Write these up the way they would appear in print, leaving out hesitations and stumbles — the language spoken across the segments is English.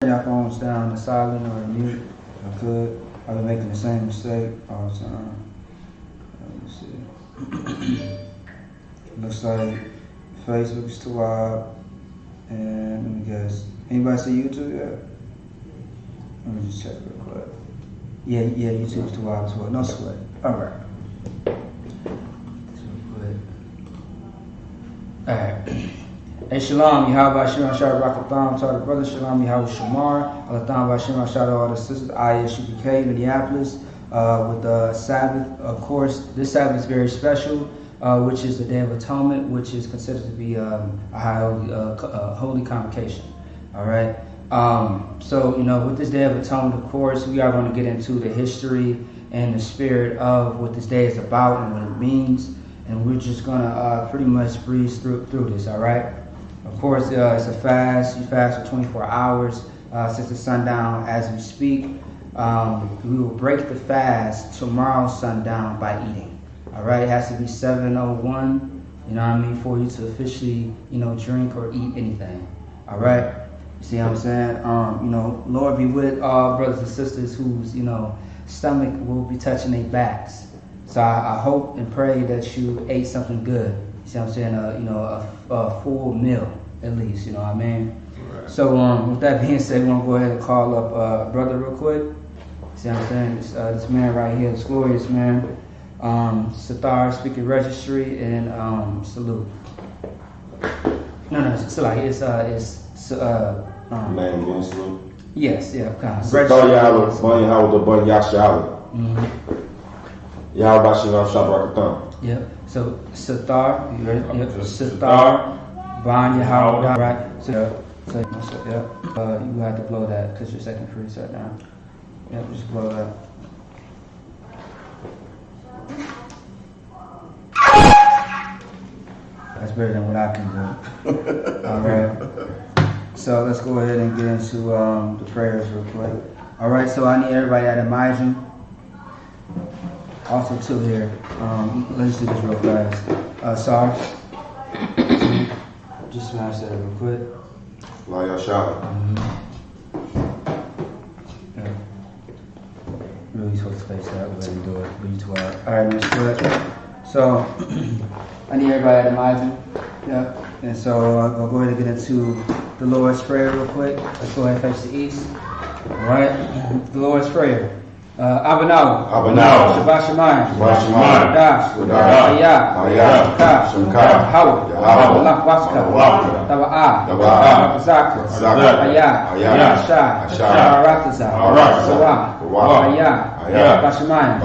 Your phones down to silent or to mute. I could. I've been making the same mistake all the time. Let me see. Looks like Facebook's too wild. And let me guess. Anybody see YouTube yet? Let me just check real quick. Yeah, YouTube's too wild as well. No sweat. Alright. Alright. Hey, Shalom, Yahweh Shem Shah Rakatham, to all the brothers, Shalom, Yahweh Shamar, Alatham Shem Shah to all the sisters, I.S.U.P.K, Minneapolis, with the Sabbath. Of course, this Sabbath is very special, which is the Day of Atonement, which is considered to be a holy convocation. Alright? So, with this Day of Atonement, of course, we are going to get into the history and the spirit of what this day is about and what it means. And we're just going to pretty much breeze through this, alright? Of course, it's a fast. You fast for 24 hours since the sundown as we speak. We will break the fast tomorrow sundown by eating. All right, it has to be 7:01. For you to officially, drink or eat anything. All right, you see what I'm saying? Lord be with all brothers and sisters whose stomach will be touching their backs. So I hope and pray that you ate something good. You see what I'm saying? A full meal at least. You know what I mean? Right. So with that being said, we're gonna go ahead and call up brother real quick. See what I'm saying? This man right here, this glorious man, Sitar Speaking Registry and salute. No, it's like it's man, salute. Yes, yeah, kind of. Sitar Yahweh, the Bun Yashala. Yahweh Shalom Shabbat. Yep. So Sitar, Sitar, Ban Yahweh, right? So you have to blow that because your second preset now. Yep, just blow that. That's better than what I can do. All right. So let's go ahead and get into the prayers real quick. All right. So I need everybody at Imagine. Also, too, here, let's do this real fast. Sorry. Just smash that real quick. La Yashara. Yeah. Really supposed to face that way and do it. But you too hard. Alright, let's do it. So, I need everybody to imagine. Yeah. And so, I'll go ahead and get into the Lord's Prayer real quick. Let's go ahead and face the east. Alright? The Lord's Prayer. Abanaw, Shabbat Shemayim, Dash, Ayah, Shemka, Howard, Malak Waska, Taba'a, Zaka, Ayah, Shah, Arataza, Sawa, Ayah, Bashemayim,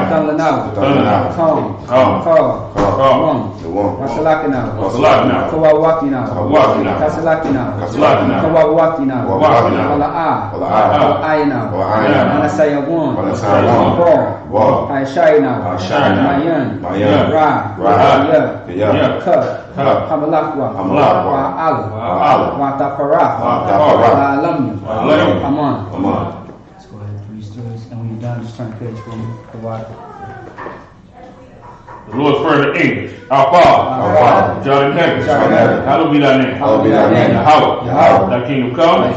Tanlanaw, Kom, Wasalakinaw, Kawawakinaw, Kasalakinaw, Kawawakinaw, Wala'ah, Manasayawon, I.S.U.P.K, Mayan, Ra, Hamalakwa, Allah, Watapara, Alamni, Aman. Let's go ahead and breeze through this, and when you're done, just turn the page for me. The Lord's Prayer in English. Our Father, which art in heaven, hallowed be thy name. Yahweh, thy kingdom come, thy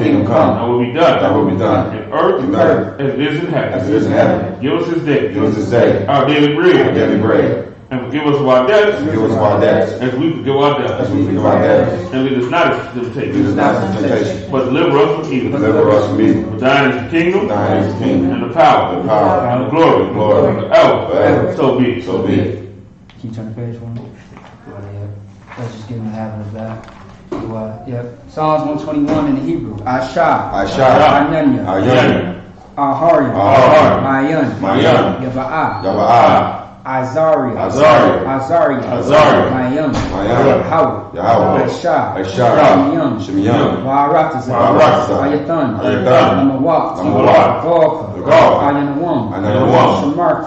will be done, in earth as it is in heaven. Give us this day our daily bread. And forgive us of our debts, as we forgive our debtors. And lead us not into temptation, but deliver us from evil. For thine is the kingdom, and the power, and the glory, forever. So be it. Can you turn the page for me? Let's just get in the habit of that. Yep. Psalms 121 in the Hebrew. I.S.U.P.K, Anyanya, Ahari, Mayan, Yaba'ah, Azaria, Mayim, Yahweh, I.S.H.A, Shemiyam, Wa'arataza, Ayathan, Namawak, Ayanawam,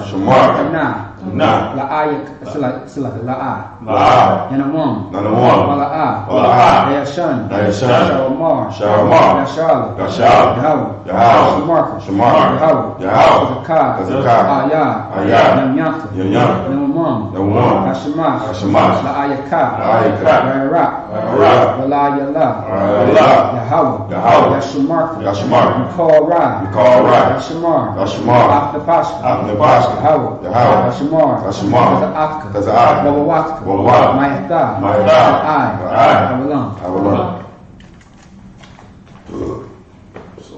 Shamarka, La'ayak, La'a, Yanawam, Wala'ah, Ayashan, Sharamar, Yashala, Yahweh, Zakah, Ayah, Namyaka, Namam, Hashamash, La'ayaka, Ya'arak, Wala Yallah, Yahweh, Yashumark, Call Ra, Yashamar, Aknapashka, Yahweh, Yashamar, Kaza Wawatka, Mayata, Awalam.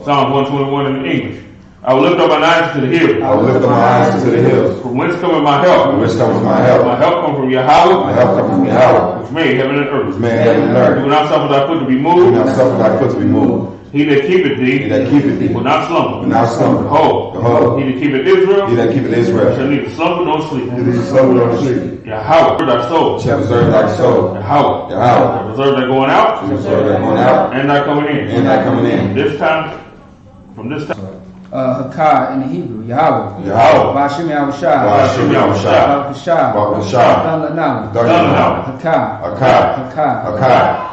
Psalm 121 in the English. I will lift up my eyes to the hills. From whence cometh my help? My help comes from Yahweh. Which made heaven and earth. He will not suffer thy foot to be moved. He that keepeth thee will not slumber. Behold, he that keepeth Israel shall neither slumber nor sleep. Yahweh, preserve thy soul. Yahweh, preserve thy going out and thy coming in. From this time. Hakah in the Hebrew, Yahweh. Bashim Yahushai. Hakah.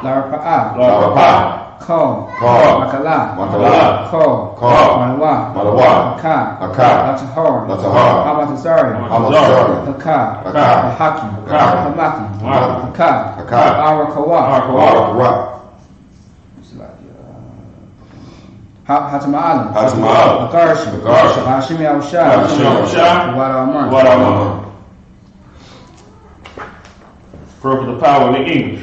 Larapa'ah. Call. Makala. Call. Malawa. Hakah. Latahar. Hamatazari. Hakah. Hakim. Hakah. Arakawa. Hatama'alim. Hakarshi. Bashim Yahushai. Wadaman. Prayer for the power in the English.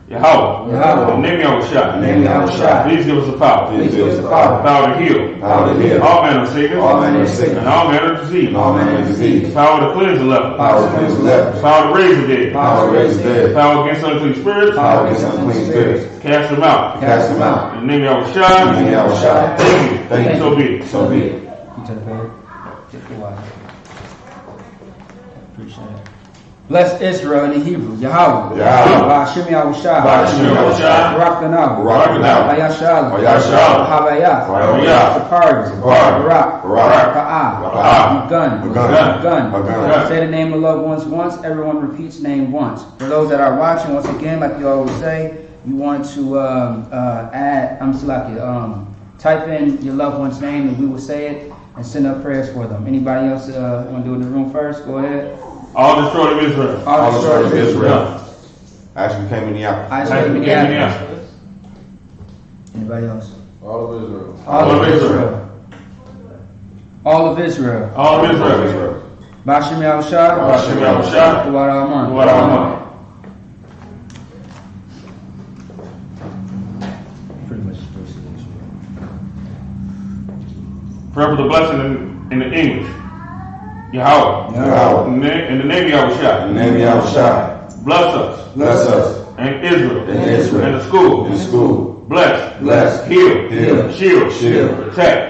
Yahweh. The name Yahushua. Please give us the power. The power to heal. All manner of sickness. And all manner of disease. The power to cleanse the leper. The power to raise the dead. The power against unclean spirits. Cast them out. In the name Yahushua. Thank you. So be it. Appreciate it. Bless Israel in the Hebrew, Yahweh. Bashim Yahushai. Barak Ayashalam. Havayah. Sakari. Barak. Gun. Say the name of loved ones once. Everyone repeats name once. For those that are watching, once again, like you always say, you want to type in your loved one's name and we will say it and send up prayers for them. Anybody else want to do it in the room first? Go ahead. All destroyed of Israel. I.S.U.P.K. Minneapolis. Anybody else? All of Israel. Bashim Yahushua. Wadaman. Pretty much. Prayer for the blessing in the English. Yahweh. In the name of Yahushua. Bless us. And Israel. And the school. Bless. Heal. Shield. Protect.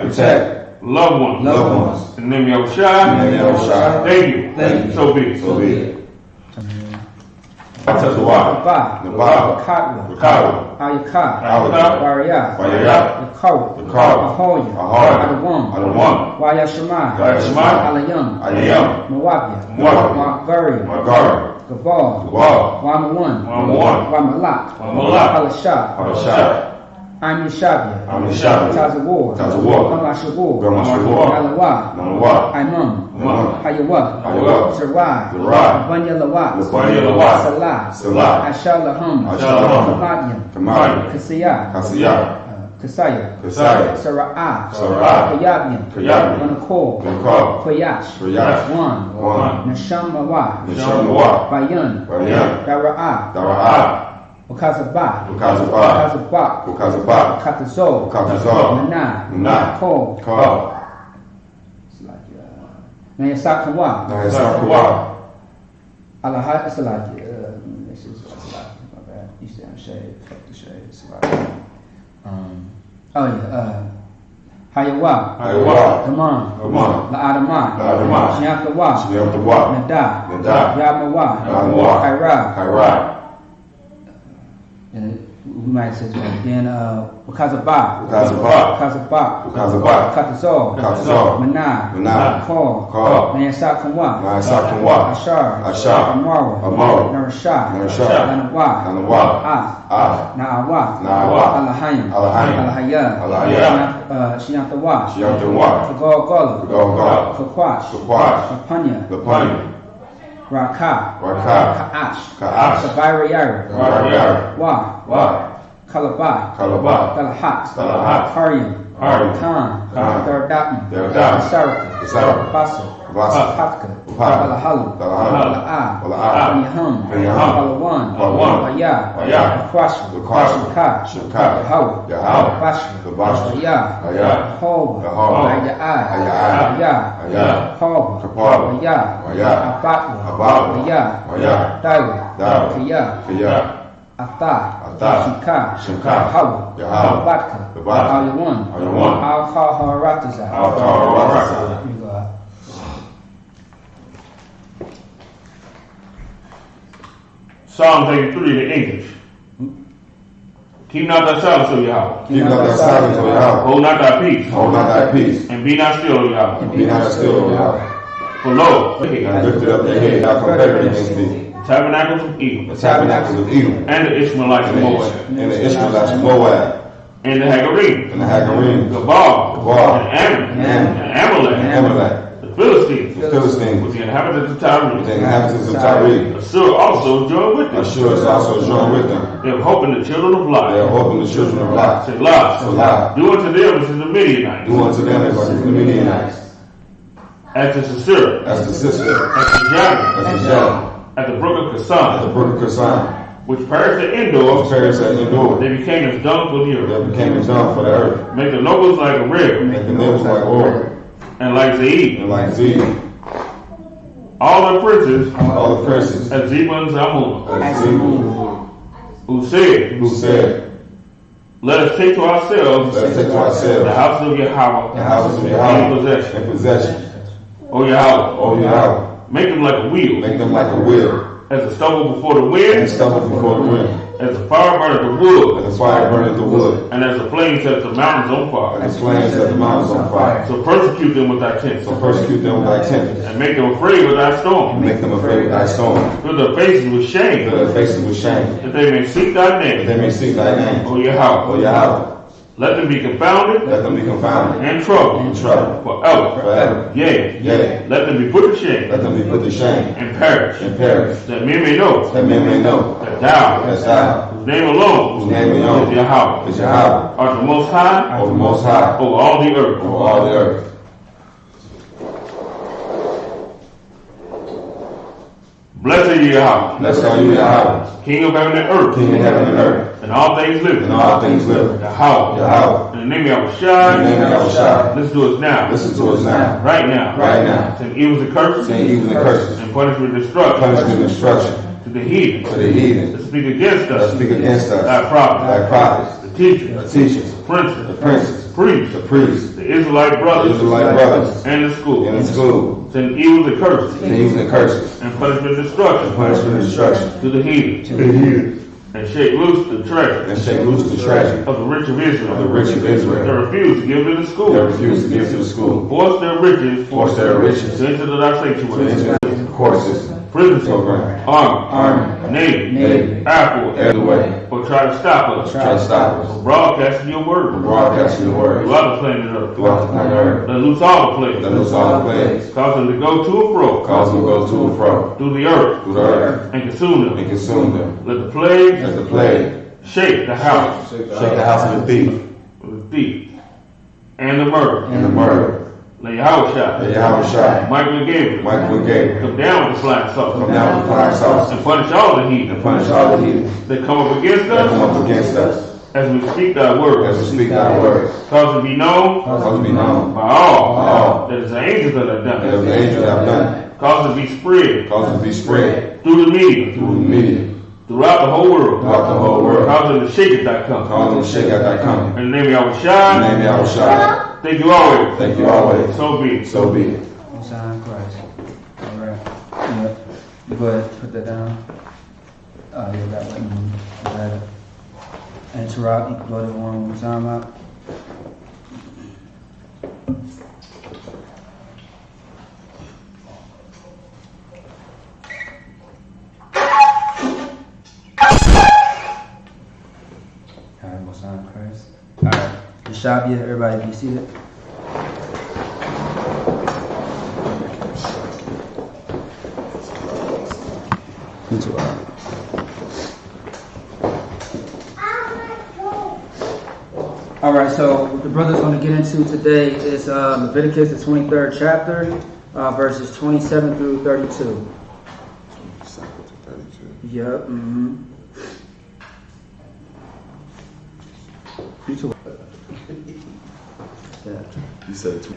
Loved ones. In the name of Yahushua. Thank you. So be it. I'm Yeshabia. Tazawar. Gamashabur. Malawa. Imam. Hayawah. Sarai. Banyalawat. Salah. Ashalaham. Kasaya. Sara'ah. Kayabian. Manakor. Koyash. Wan. Nasham Mawa. Bayan. Dara'ah. Wakazabak. Katazol. Mana. Kol. It's like Nayasakawa. Allah. It's like this is my bad. You say I'm shade. Fuck the shade. It's like Hayawa. Kaman. La'adama. Shiyantawa. Nada. Yamawa. Kaira. And we might say again, Wakazabak. Katazol. Mana. Kol. Nayasakawa. Ashar. Amara. Narashah. Nanawa. Na'awa. Alahayim. Alahaya. Shiyantawa. Kagol. Kakwash. Lapanya. Raka. Raka. Ka'ash. Ka'ash. Sabairayara. Rayar. Wa. Kalabai. Kalabai. Galahat. Galahat. Haryam. Haryam. Khan. Khan. Dardatam. Dardatam. Saraka. Saraka. Basa. Basa. Patka. Patka. Balahalu. Balahalu. Bala'a. Bala'a. Banyahum. Banyahum. Balawan. Balawan. Baya. Baya. Kwashu. Kwashu. Shaka. Shaka. Yahweh. Yahweh. Bashu. Bashu. Baya. Baya. Hoba. Yahweh. Ayai. Ayai. Aya. Aya. Kaba. Kapaba. Baya. Baya. Abatwa. Abatwa. Baya. Baya. Dawa. Dawa. Kaya. Kaya. Atha. Atha. Shika. Shika. Yahweh. Yahweh. Batka. Batka. Ayawan. Ayawan. Al-Khaharatazah. Al-Khaharatazah. You go out. Psalm 83 in English. Keep not thy silence, O Yahweh. Keep not thy silence, O Yahweh. Hold not thy peace. Hold not thy peace. And be not still, O Yahweh. Be not still, O Yahweh. For lo, And lifted up their head, thou competitor against thee. tabernacles of Edom, The tabernacles of Edom. and the Ishmaelites of Moab, And the Israelites of Moab. and the Hagarim, And the Hagarim. Gabal, Gabal, and Ammon, and and Amalek, And Amalek. the Philistines, The Philistines. with the inhabitants of Tyre. The inhabitants of Tyre. Assur also joined with them. Assur is also joined with them. They have hope in the children of They light. are hoping the children of Lot. Selah. Selah. Do unto them as to the Midianites, Do unto them as unto the Midianites. as to Sisera, As the sister. as to Jabbok, As the Jabbok. at the brook of At the Kasan, brook of Kasan. which perished at Endor. Paris had endured. They became as dung for the They earth. became a dung for the earth. Make the nobles like a rib, Make the neighbors like oil. and like Zeeb. And like Zeb. All the princes All the princes. at Zeba and Zalmunna, As Zeb. who said, Who said, let us take to ourselves let us take to the ourselves house of Yahweh the houses of in Yahweh possession. in possession. O Yahweh, O Yahweh. make them like a wheel, Make them like a wheel. as a stubble before the And wind, stubble before the wind. as the fire burneth the wood, And the fire burneth the wood. and as the flame sets the mountains on And fire. the flames set the mountains on fire. So persecute them with thy tents, So persecute them with thy tempest. and make them afraid with thy And storm. make them afraid with thy storm. Fill their faces with Fill shame, their faces with shame. that they may seek thy That name, they may seek thy name. O Yahweh. O Yahweh. Let them be confounded Let them be confounded. and troubled In trouble. forever. Forever. Yea, Yea. let them be put to shame Let them be put to shame. and perish, And perish. that men may know That men may know that thou, that thou, whose name alone whose name alone is Yahweh, is Yahweh, art the most high over the most high, over all the earth. over all the earth. Blessed are you, Yahweh, Blessed are you, Yahweh, King of heaven and earth, King of heaven and earth, and all things living. and all things living. Yahweh, Yahweh, in the name of in the name Yahweh, of Yahweh, listen to us now, listen to us now, right now, right now. send evils and curses, Saying evils and curses, and punishment and destruction punishment and destruction to the heathen to the heathen that speak against that us, speak against us, thy prophets, thy prophets, the teachers, the teachers, the the princes, princes, priests, the priests, the Israelite the brothers, Israelite brothers, and the school. in the school, Send evils and curses, and evils and curses, and punishment and destruction punishment and destruction to the heathen, to the heathen, and shake loose the treasure and shake loose the treasure of the rich of of the Israel, rich of that Israel, refuse to give to the that school, refuse to give to the school, force their riches, force their riches to enter thy to sanctuary, enter courses, prison, program, army, navy, Navy, air force, every way, or try to stop us try to stop us from broadcasting your word broadcasting the word throughout the planet Earth. throughout the planet earth. Let loose all the plagues, Let loose all the plagues, cause them to go to and fro cause them to go to and fro through the earth through the earth and consume and them. consume them. Let the plagues Let the plague shake the house shake the house of the thief of the thief and the murder. and the murder. Let Yahweh shout. Let Yahweh shout. Michael and Gabriel Michael and Gabriel, come down with the flying come saucer down with flying saucers and punish all the and heathen punish all the heathen that come up against that come us up against us as we speak thy as word. we speak thy word. Cause it to be known Cause it to be known by all all that it's the angels that have done that the it. angels have done it. Cause it to be spread Cause it to be spread through the media, through the media throughout the whole world. throughout the whole world. Cause it to shake it thy come. Cause them to shake at thy coming. In the name of Yahweh In the Shai, name of Yahweh Shai. thank you always. Thank you always. So be it. So be it. Most High in Christ. All right. Yeah. You go ahead and put that down. Yeah, that one. Got it. And Tarab, you can go to the one we're talking about. All right, Most High in Christ. All right. The Shabbat, everybody be seated. Me too. All right, so what the brother's going to get into today is Leviticus, the 23rd chapter, verses 27 through 32. 27 to 32. Yep. Mm-hmm. You too. Yeah. You said 2.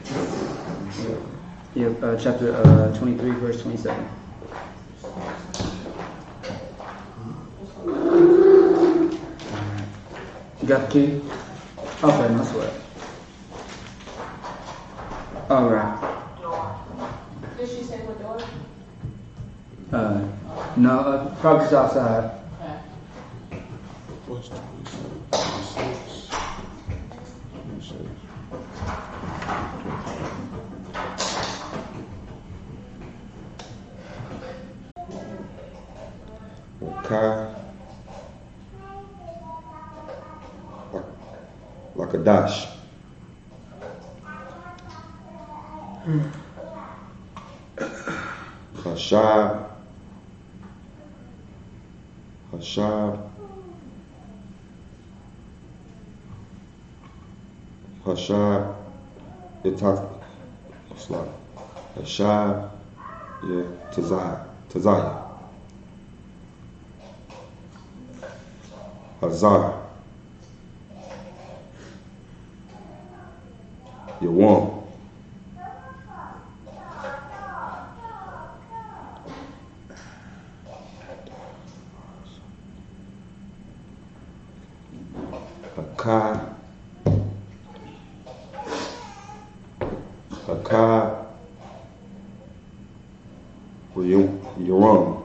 Yep. Chapter 23, verse 27. You got the key? Okay, no sweat. All right. Did she say what door? No, probably just outside. What's 26? Okay. Like a dash. Hashab. Hashab. Hashab. It talks. It's like Hashab. Yeah. Tazaya. Hazar. You want. Hakad. You're wrong.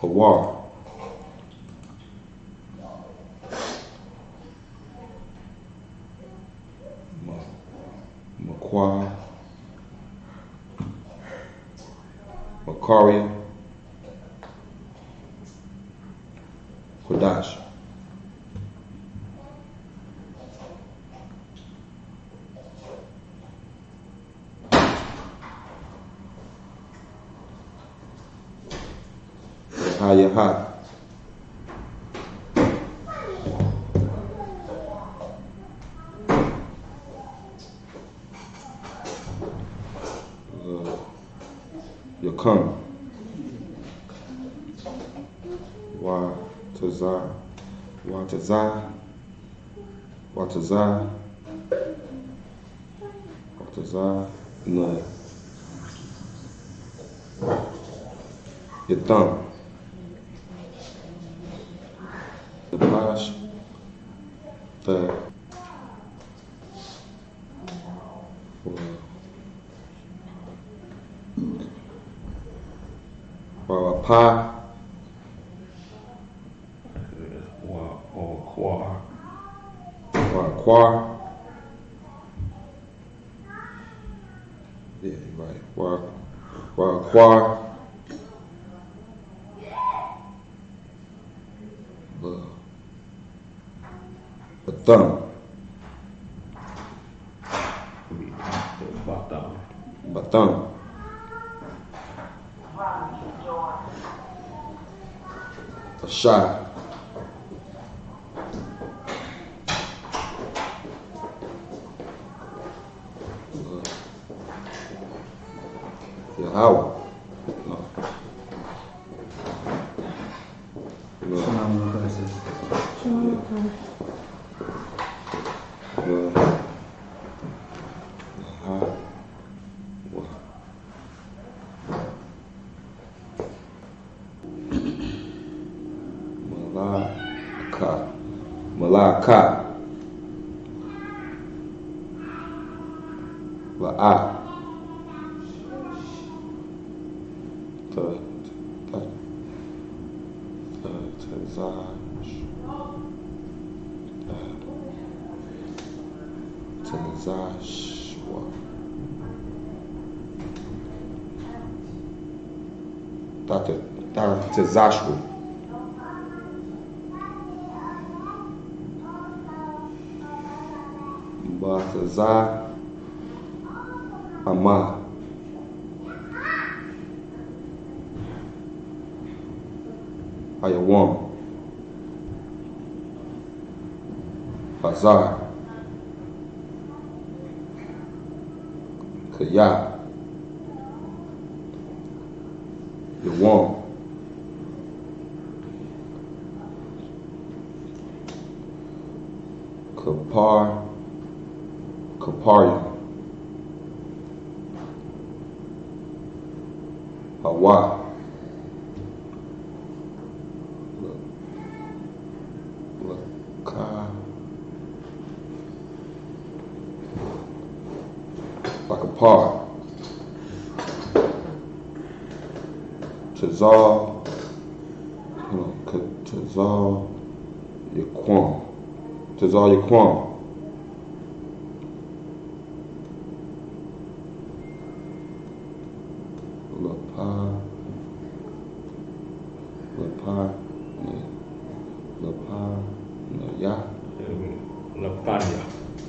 Hawar. Makaria, Kodash. Yaha. You'll come. Watazah, no. Your thumb. The pash, the pie. Quar. Yeah, you're right. Quar. The thumb. Batam. A shot. Yahweh. No. Malaka. La'a. Tazashwa. Tazashwa. Batazah Ama. Hayawam, Hazar, Kaya, Yawam, Kaparia, Hawa, Lakapar, Tazal, Yaquam,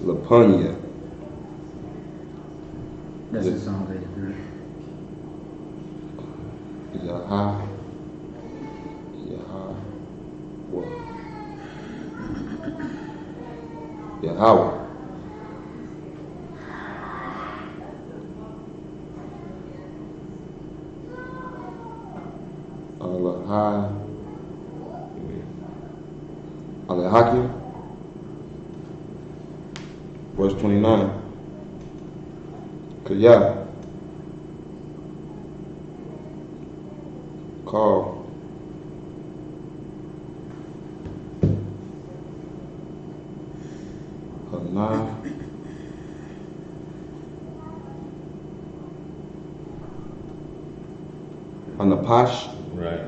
Lapanya. That's the song they do. Yahweh. Alehakim. Verse 29. Kaya. Call. Hana. Anapash. Right.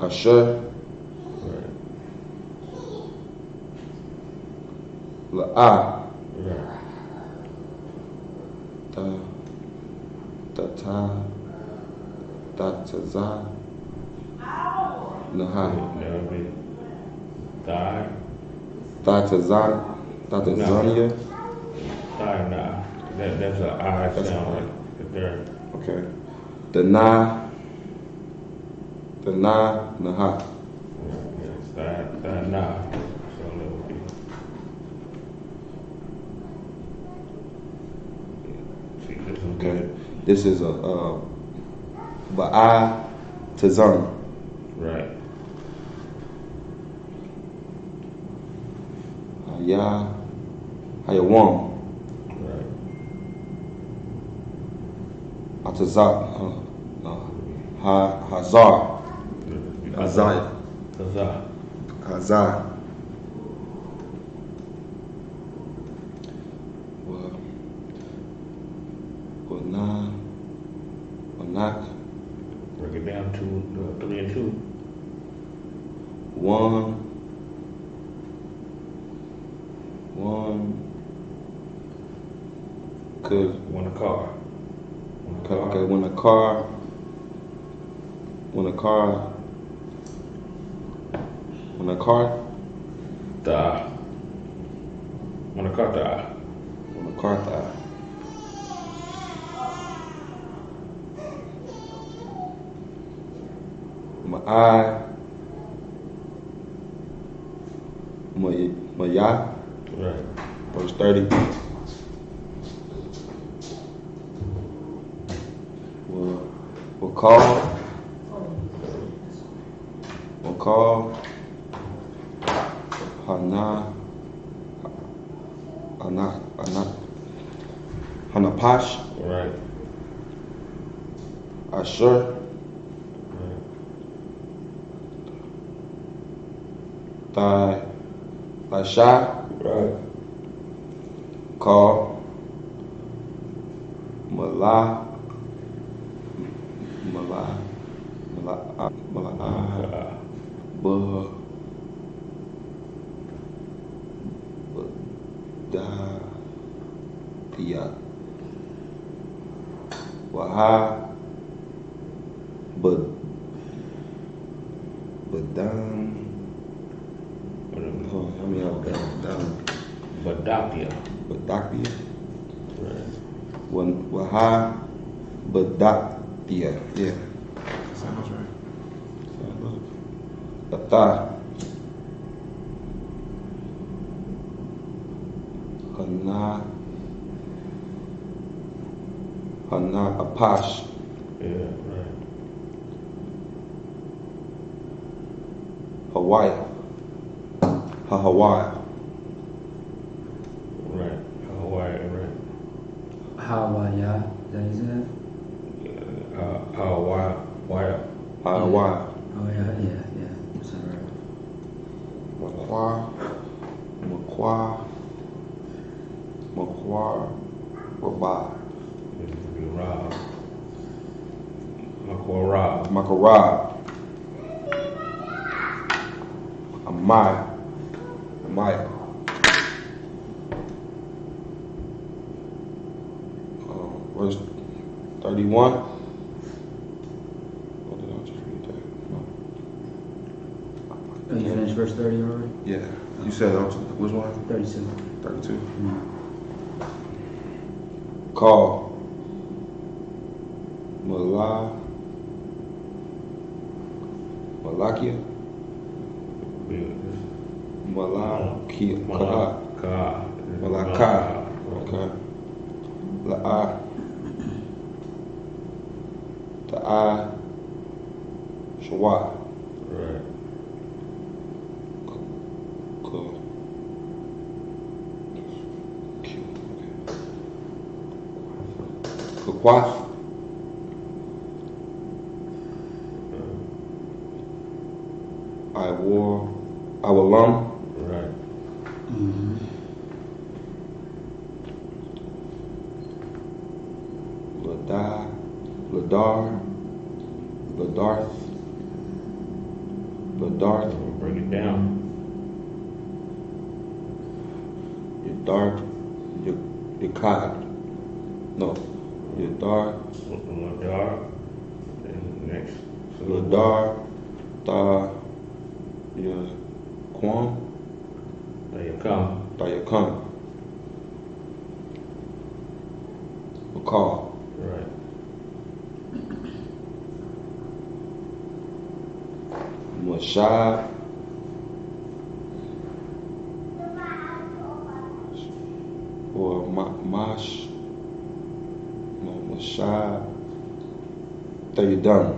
Asher. Right. La'a. Right. Dataza. Naha. That'll be Thai. Datazania. Thai, nah. That's an I sound like there. Okay. The Naha. Yes, that nah. So that would be. See, this is Okay. good. This is a Ba'a Tazan. Right. Hayawam. Right. Atazak. Hazar. Hazar. Hazar. Wanak. Break it down to 3 and 2. 1. Good. When a car. Okay, when a car. Die. When a car die. Maya. Right. Verse 30. We'll call Hanapash. Right. Asher. Tasha. Right. Call Mala. Datia. Waha. Badam. Help me out there. Badapia. Badapia. Right. Waha. Badapia. Yeah. Sounds right. Ata. Hana Apash. Yeah, right. Hawaii. Hawaii. Right. Hawaii, right. Hawaii, yeah. Is that his name? Hawaii. Hawaii. Oh, yeah. That's all right. Macquarie, Rabai. Makarab. Amaya. Verse 31. Or did I just read that? No. Oh, you finished verse 30 already? Yeah. You said which one? 32. 32. Mm-hmm. Call. Malakia. Malaka. Okay. La'a. Ta'a. Shawa. Right. Kukwa. Iwalam. Right. Mm-hmm. Ladarth. Bring it down. Yakad. No. Ladar. And next. Ladar. Yaquam. Dayakam. Bakal. Right. Mashab. Or Mash. No, Mashab. There you done.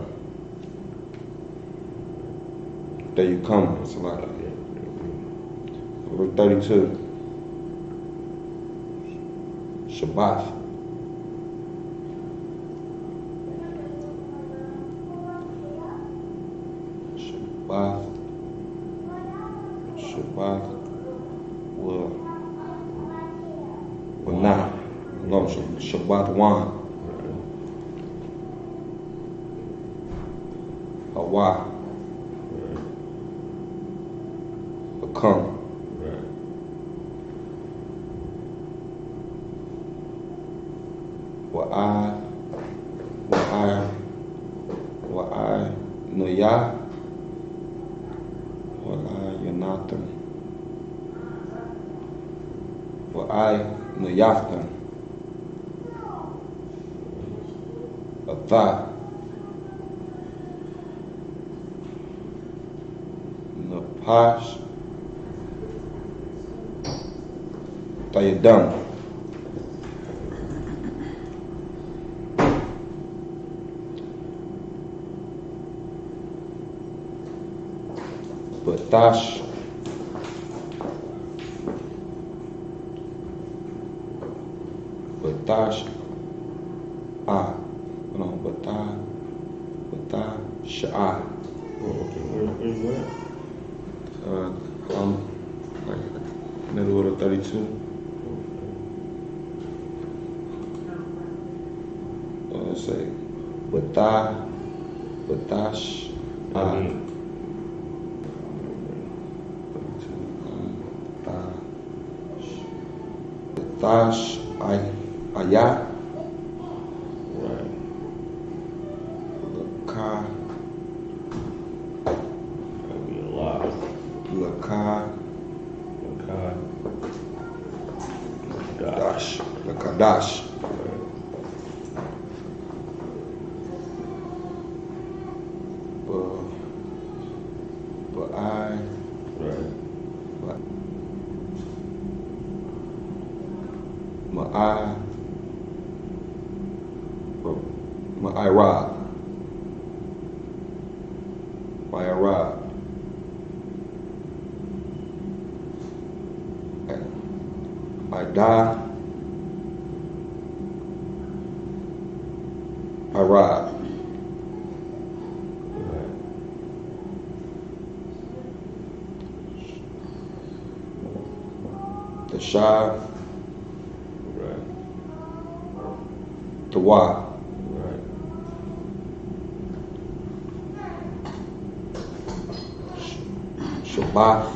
There you come. It's like verse 32. Shabbat. Well, now, Shabbat one. Hawaii. Become. Nuyah. Yonathan. Nuyaftan. Atha. Napash. Tayadam. Batash. Sha'a. Where's that? Middle of 32. Let's say, Batash. Batash. Ayah. Right. That'd be a lot. Lakadash. But I Ma'irab. Ida. Arab. The Shah. The Wa. Shabbat.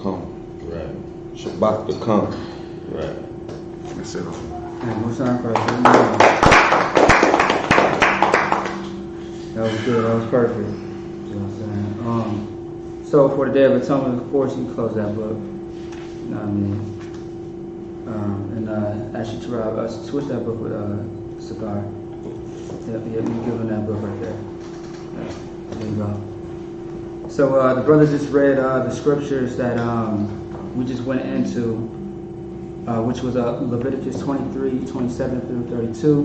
Come. Right. Shabbat to come. Right. That's it. That was good. That was perfect. You know what I'm saying? So for the Day of Atonement, of course, you can close that book. You know what I mean? Actually, switch that book with Cigar. Yep, you give him that book right there. Yeah, there you go. So the brother just read the scriptures that we just went into, which was Leviticus 23, 27 through 32.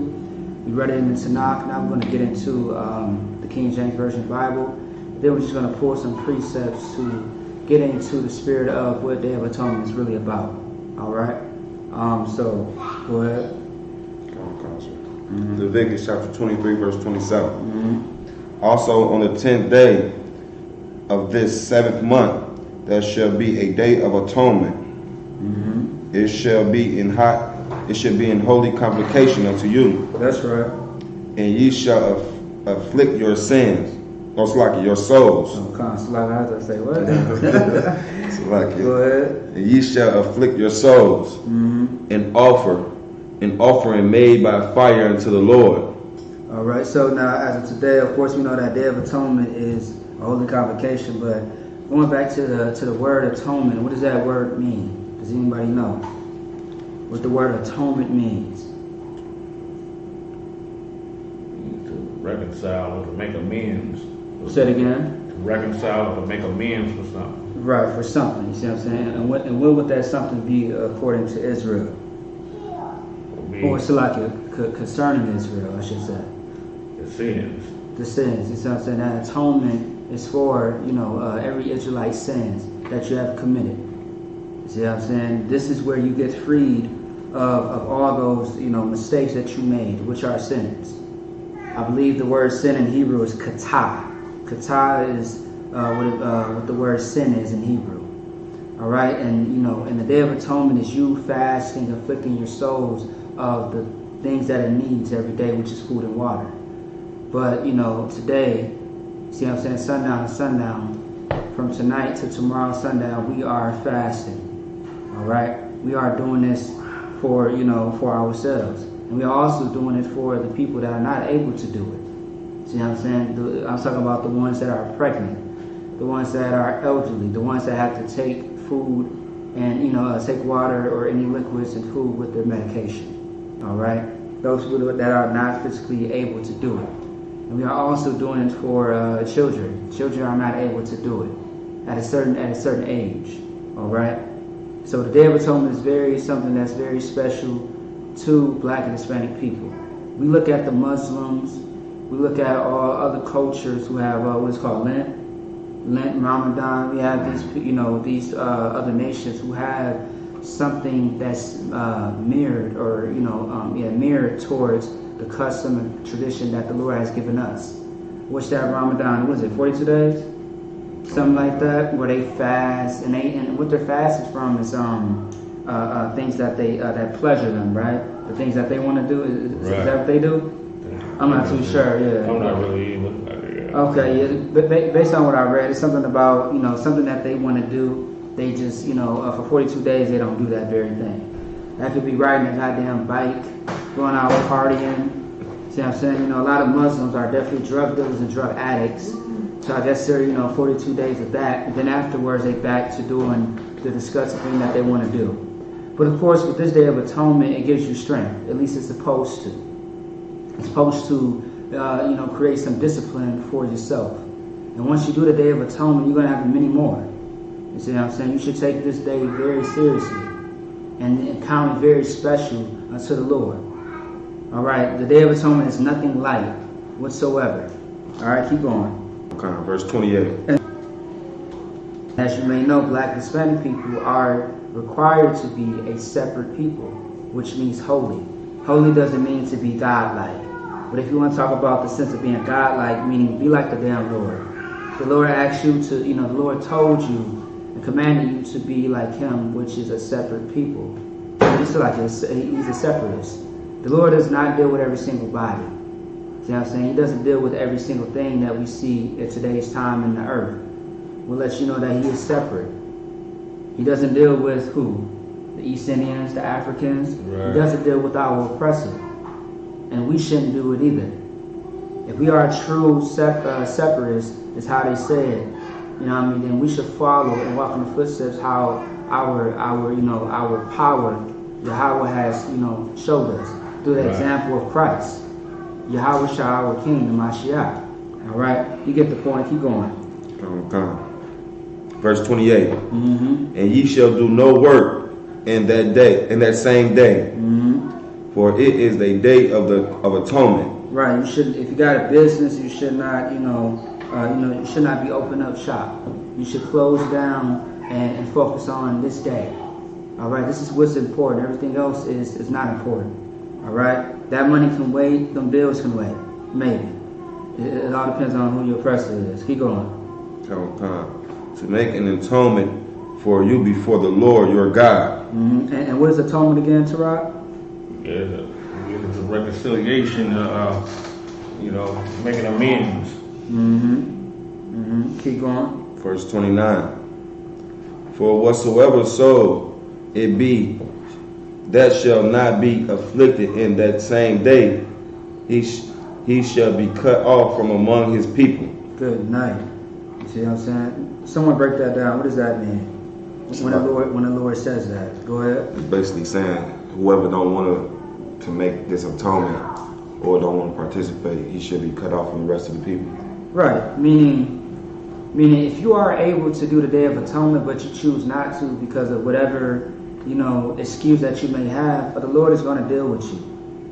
We read it in the Tanakh. Now we're going to get into the King James Version Bible. Then we're just going to pull some precepts to get into the spirit of what Day of Atonement is really about. All right? So, go ahead. Leviticus chapter 23, verse 27. Also on the 10th day of this 7th month, there shall be a day of atonement. It shall be in holy convocation unto you. That's right. And ye shall afflict your sins, most like your souls. Oh, kind of like I have to say what? Go ahead. And ye shall afflict your souls, and offer an offering made by fire unto the Lord. All right. So now, as of today, of course, we know that Day of Atonement is a holy convocation. But going back to the word atonement, what does that word mean? Does anybody know what the word atonement means? To reconcile or to make amends. Say it again. To reconcile or to make amends for something. Right, for something. You see what I'm saying? And what would that something be according to Israel? Or concerning Israel, I should say. The sins. The sins. You see what I'm saying? That atonement is for, every Israelite sins that you have committed. You see what I'm saying? This is where you get freed of all those, mistakes that you made, which are sins. I believe the word sin in Hebrew is kata. Kata is what the word sin is in Hebrew. All right? And, and the Day of Atonement is you fasting, afflicting your souls of the things that it needs every day, which is food and water. But, today, see what I'm saying, sundown to sundown, from tonight to tomorrow sundown, we are fasting. All right? We are doing this for, for ourselves. And we are also doing it for the people that are not able to do it. See what I'm saying? I'm talking about the ones that are pregnant, the ones that are elderly, the ones that have to take food and, take water or any liquids and food with their medication. All right? Those people that are not physically able to do it. And we are also doing it for children. Children are not able to do it at a certain age. All right? So the Day of Atonement is something that's very special to Black and Hispanic people. We look at the Muslims. We look at all other cultures who have what is called Lent, Ramadan. We have these other nations who have something that's mirrored towards the custom and tradition that the Lord has given us. Which that Ramadan, what is it, 42 days? Something like that, where they fast, and what their fast is from is things that that pleasure them, right? The things that they want to do. Is that what they do? I'm not too sure. Yeah. I'm not really either. Okay, yeah. But based on what I read, it's something about something that they want to do. They just for 42 days they don't do that very thing. That could be riding a goddamn bike, going out partying. See what I'm saying? A lot of Muslims are definitely drug dealers and drug addicts. So I guess they're 42 days of that. And then afterwards they back to doing the disgusting thing that they want to do. But of course, with this Day of Atonement, it gives you strength. At least it's supposed to. It's supposed to create some discipline for yourself. And once you do the Day of Atonement, you're going to have many more. You see what I'm saying? You should take this day very seriously and count it very special unto the Lord. All right, the Day of Atonement is nothing light whatsoever. All right, keep going. Okay, verse 28. As you may know, Black Hispanic people are required to be a separate people, which means holy. Holy doesn't mean to be godlike. But if you want to talk about the sense of being godlike, meaning be like the damn Lord. The Lord asked you to, the Lord told you and commanded you to be like him, which is a separate people. He's a separatist. The Lord does not deal with every single body. See what I'm saying? He doesn't deal with every single thing that we see at today's time in the earth. We'll let you know that he is separate. He doesn't deal with who? The East Indians, the Africans. Right. He doesn't deal with our oppressor. And we shouldn't do it either. If we are a true separatist, is how they say it, then we should follow and walk in the footsteps how our power, Yahweh has, showed us through the example of Christ. Yahweh Shah, our King, the Mashiach. All right? You get the point. Keep going. Okay. Verse 28. And ye shall do no work in that day, in that same day. For it is the day of atonement. Right. You should, if you got a business, you should not, you should not be opening up shop. You should close down and focus on this day. All right. This is what's important. Everything else is not important. All right. That money can wait. Them bills can wait. Maybe. It all depends on who your oppressor is. Keep going. To make an atonement for you before the Lord your God. And what is atonement again, Tarak? It's a reconciliation, making amends. Keep going. Verse 29. For whatsoever soul it be that shall not be afflicted in that same day, he shall be cut off from among his people. Good night. You see what I'm saying? Someone break that down. What does that mean? When the Lord says that. Go ahead. It's basically saying whoever don't want to make this atonement or don't want to participate, he should be cut off from the rest of the people. Right. Meaning if you are able to do the Day of Atonement but you choose not to because of whatever, excuse that you may have, but the Lord is going to deal with you.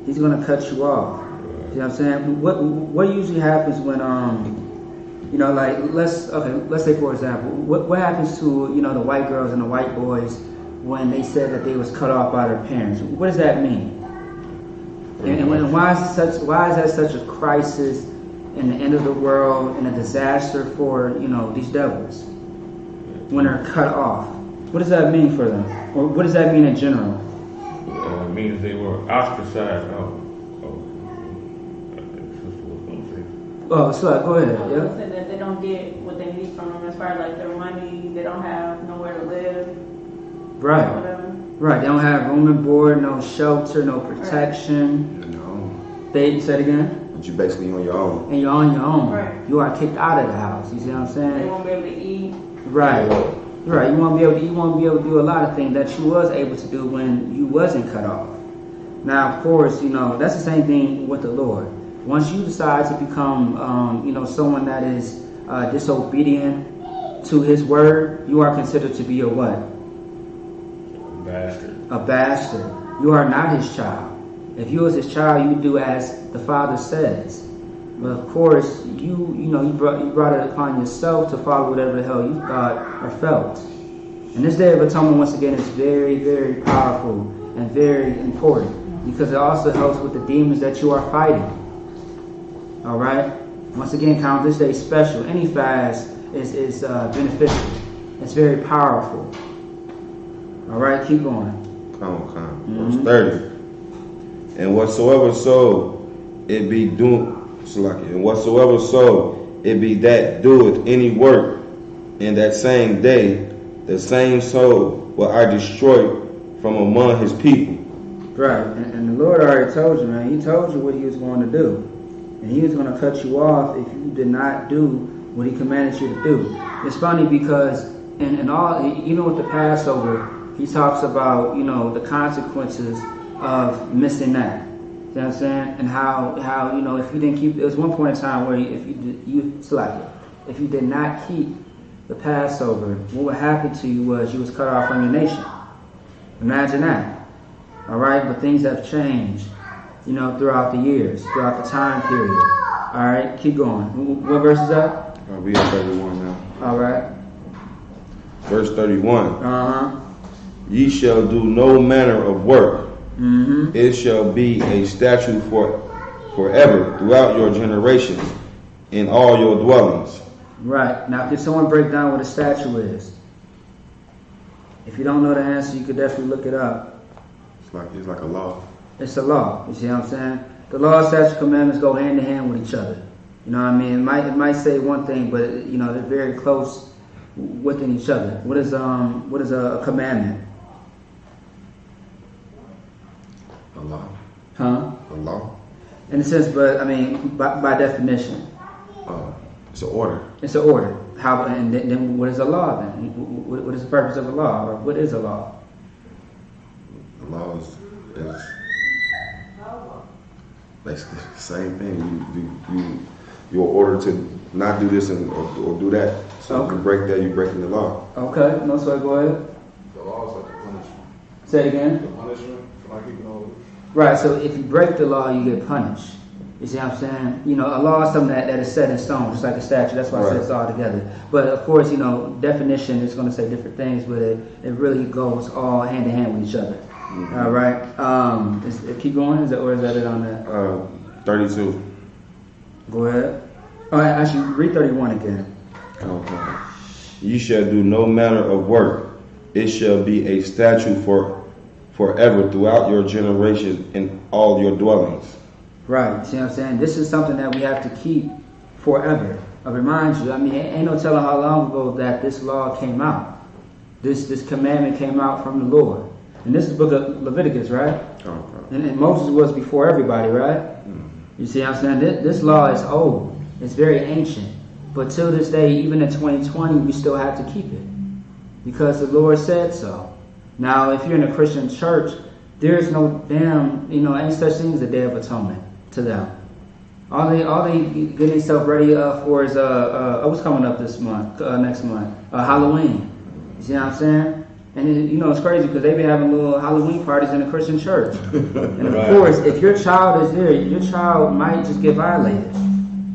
He's going to cut you off. You know what I'm saying? What usually happens when let's say for example, what happens to the white girls and the white boys when they said that they was cut off by their parents? What does that mean? And why is that such a crisis in the end of the world and a disaster for these devils when they're cut off? What does that mean for them? Or what does that mean in general? It means they were ostracized. Oh, so go ahead. Yeah. Said that they don't get what they need from them as far as like their money. They don't have nowhere to live. Right. Right. They don't have room and board, no shelter, no protection. No. They said again. But you basically on your own. And you're on your own. Right. You are kicked out of the house. You see what I'm saying? They won't be able to eat. Right. Right. You won't be able to do a lot of things that you was able to do when you wasn't cut off. Now, of course, that's the same thing with the Lord. Once you decide to become, someone that is disobedient to His word, you are considered to be a what? Bastard. A bastard. You are not His child. If you was His child, you do as the Father says. But of course, you brought it upon yourself to follow whatever the hell you thought or felt. And this Day of Atonement, once again, is very, very powerful and very important because it also helps with the demons that you are fighting. All right. Once again, count this day special. Any fast is beneficial. It's very powerful. All right, keep going. Come. Verse 30. And whatsoever soul it be that doeth any work in that same day, the same soul will I destroy from among his people. Right, and the Lord already told you, man. He told you what He was going to do. And He was going to cut you off if you did not do what He commanded you to do. It's funny because in all, even with the Passover, He talks about, the consequences of missing that. You know what I'm saying? And how you know, if you didn't keep, there was one point in time where if you did not keep the Passover, what would happen to you was you was cut off from your nation. Imagine that. All right, but things have changed, you know, throughout the years, throughout the time period. All right, keep going. What verse is that? We at 31 now. All right. Verse 31. Uh-huh. Ye shall do no manner of work. Mm-hmm. It shall be a statute forever throughout your generations in all your dwellings. Right. Now, can someone break down what a statute is? If you don't know the answer, you could definitely look it up. It's like a law. It's a law. You see what I'm saying? The law, statute, commandments go hand in hand with each other. You know what I mean? It might say one thing, but you know they're very close within each other. What is a commandment? A law. Huh? A law. In a sense, but I mean by definition. It's an order. It's an order. How and then what is a law then? What is the purpose of a law? Or what is a law? The law is basically the same thing. You're ordered to not do this or do that. So Okay. you break that, you're breaking the law. Okay, no sweat, go ahead. The law is like a punishment. Say it again. The punishment for not keeping all Right, so if you break the law, you get punished. You see what I'm saying? You know, a law is something that is set in stone, just like a statute. That's why I said it's all together. But of course, you know, definition is going to say different things, but it really goes all hand in hand with each other. Mm-hmm. All right. Keep going, or is that it on that? 32. Go ahead. All right, actually, read 31 again. Okay. Ye shall do no manner of work. It shall be a statute forever throughout your generations in all your dwellings. Right. See what I'm saying? This is something that we have to keep forever. I remind you, I mean, ain't no telling how long ago that this law came out. This commandment came out from the Lord. And this is the book of Leviticus, right? Okay. And Moses was before everybody, right? Mm-hmm. You see what I'm saying? This law is old. It's very ancient. But till this day, even in 2020, we still have to keep it. Because the Lord said so. Now, if you're in a Christian church, there's no damn, you know, ain't such thing as a Day of Atonement to them. All they getting themselves ready for is what's coming up this month, next month, Halloween. You see what I'm saying? And you know it's crazy because they be having little Halloween parties in a Christian church. And of course, if your child is there, your child might just get violated.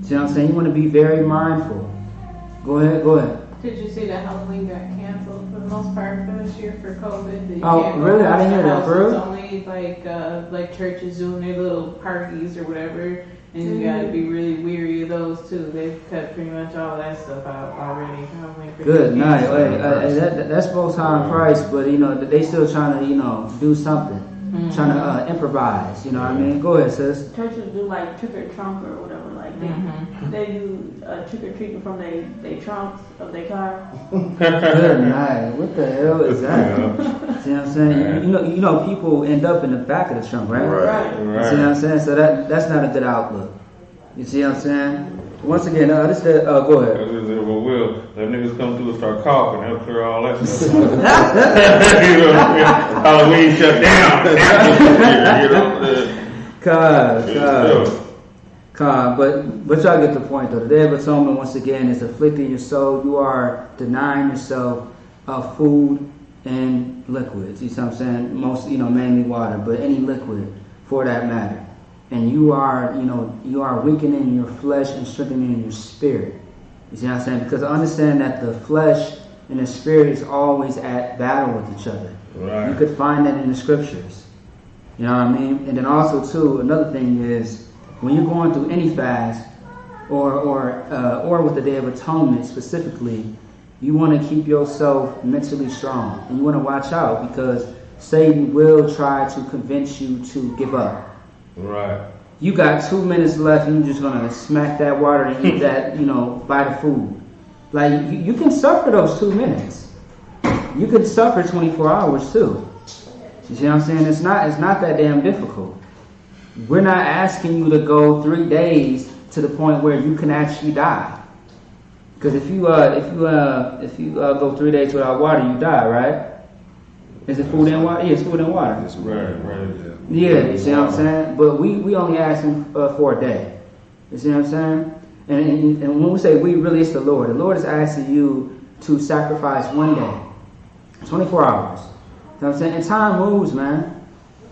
See what I'm saying? You want to be very mindful. Go ahead. Did you see that Halloween got canceled for the most part for this year for COVID? Oh, really? I didn't hear that. For real? It's only like churches doing their little parties or whatever, and you gotta be really weary of those too. They've cut pretty much all that stuff out already. Good night. That's both high in price, but you know they still trying to do something, trying to improvise. You know what I mean? Go ahead, sis. Churches do like trick or trunk or whatever. Like they do trick or treating from they trunks of their car. Good night. What the hell is that? See what I'm saying? You know people end up in the back of the trunk, right? Right. See what I'm saying? So that's not a good outlook. You see what I'm saying? Once again, go ahead. Well, let niggas come through and start coughing. They'll clear all that stuff. Halloween shut down. But y'all get the point though. The Day of Atonement, once again, is afflicting your soul. You are denying yourself of food and liquids. You see what I'm saying? Mainly water, but any liquid for that matter. And you are weakening your flesh and strengthening your spirit. You see what I'm saying? Because I understand that the flesh and the spirit is always at battle with each other. Right. You could find that in the scriptures. You know what I mean? And then also too, another thing is when you're going through any fast or with the Day of Atonement specifically, you want to keep yourself mentally strong. And you want to watch out because Satan will try to convince you to give up. Right. You got 2 minutes left and you're just going to smack that water and eat that, buy the food. Like, you can suffer those 2 minutes. You could suffer 24 hours too. You see what I'm saying? It's not that damn difficult. We're not asking you to go 3 days to the point where you can actually die. Because if you go 3 days without water, you die, right? Is it food and water? Yeah, it's food and water. Right. Yeah, you see what I'm saying? But we only asking for a day. You see what I'm saying? And when we say we, really it's the Lord. The Lord is asking you to sacrifice one day, 24 hours. You know what I'm saying? And time moves, man.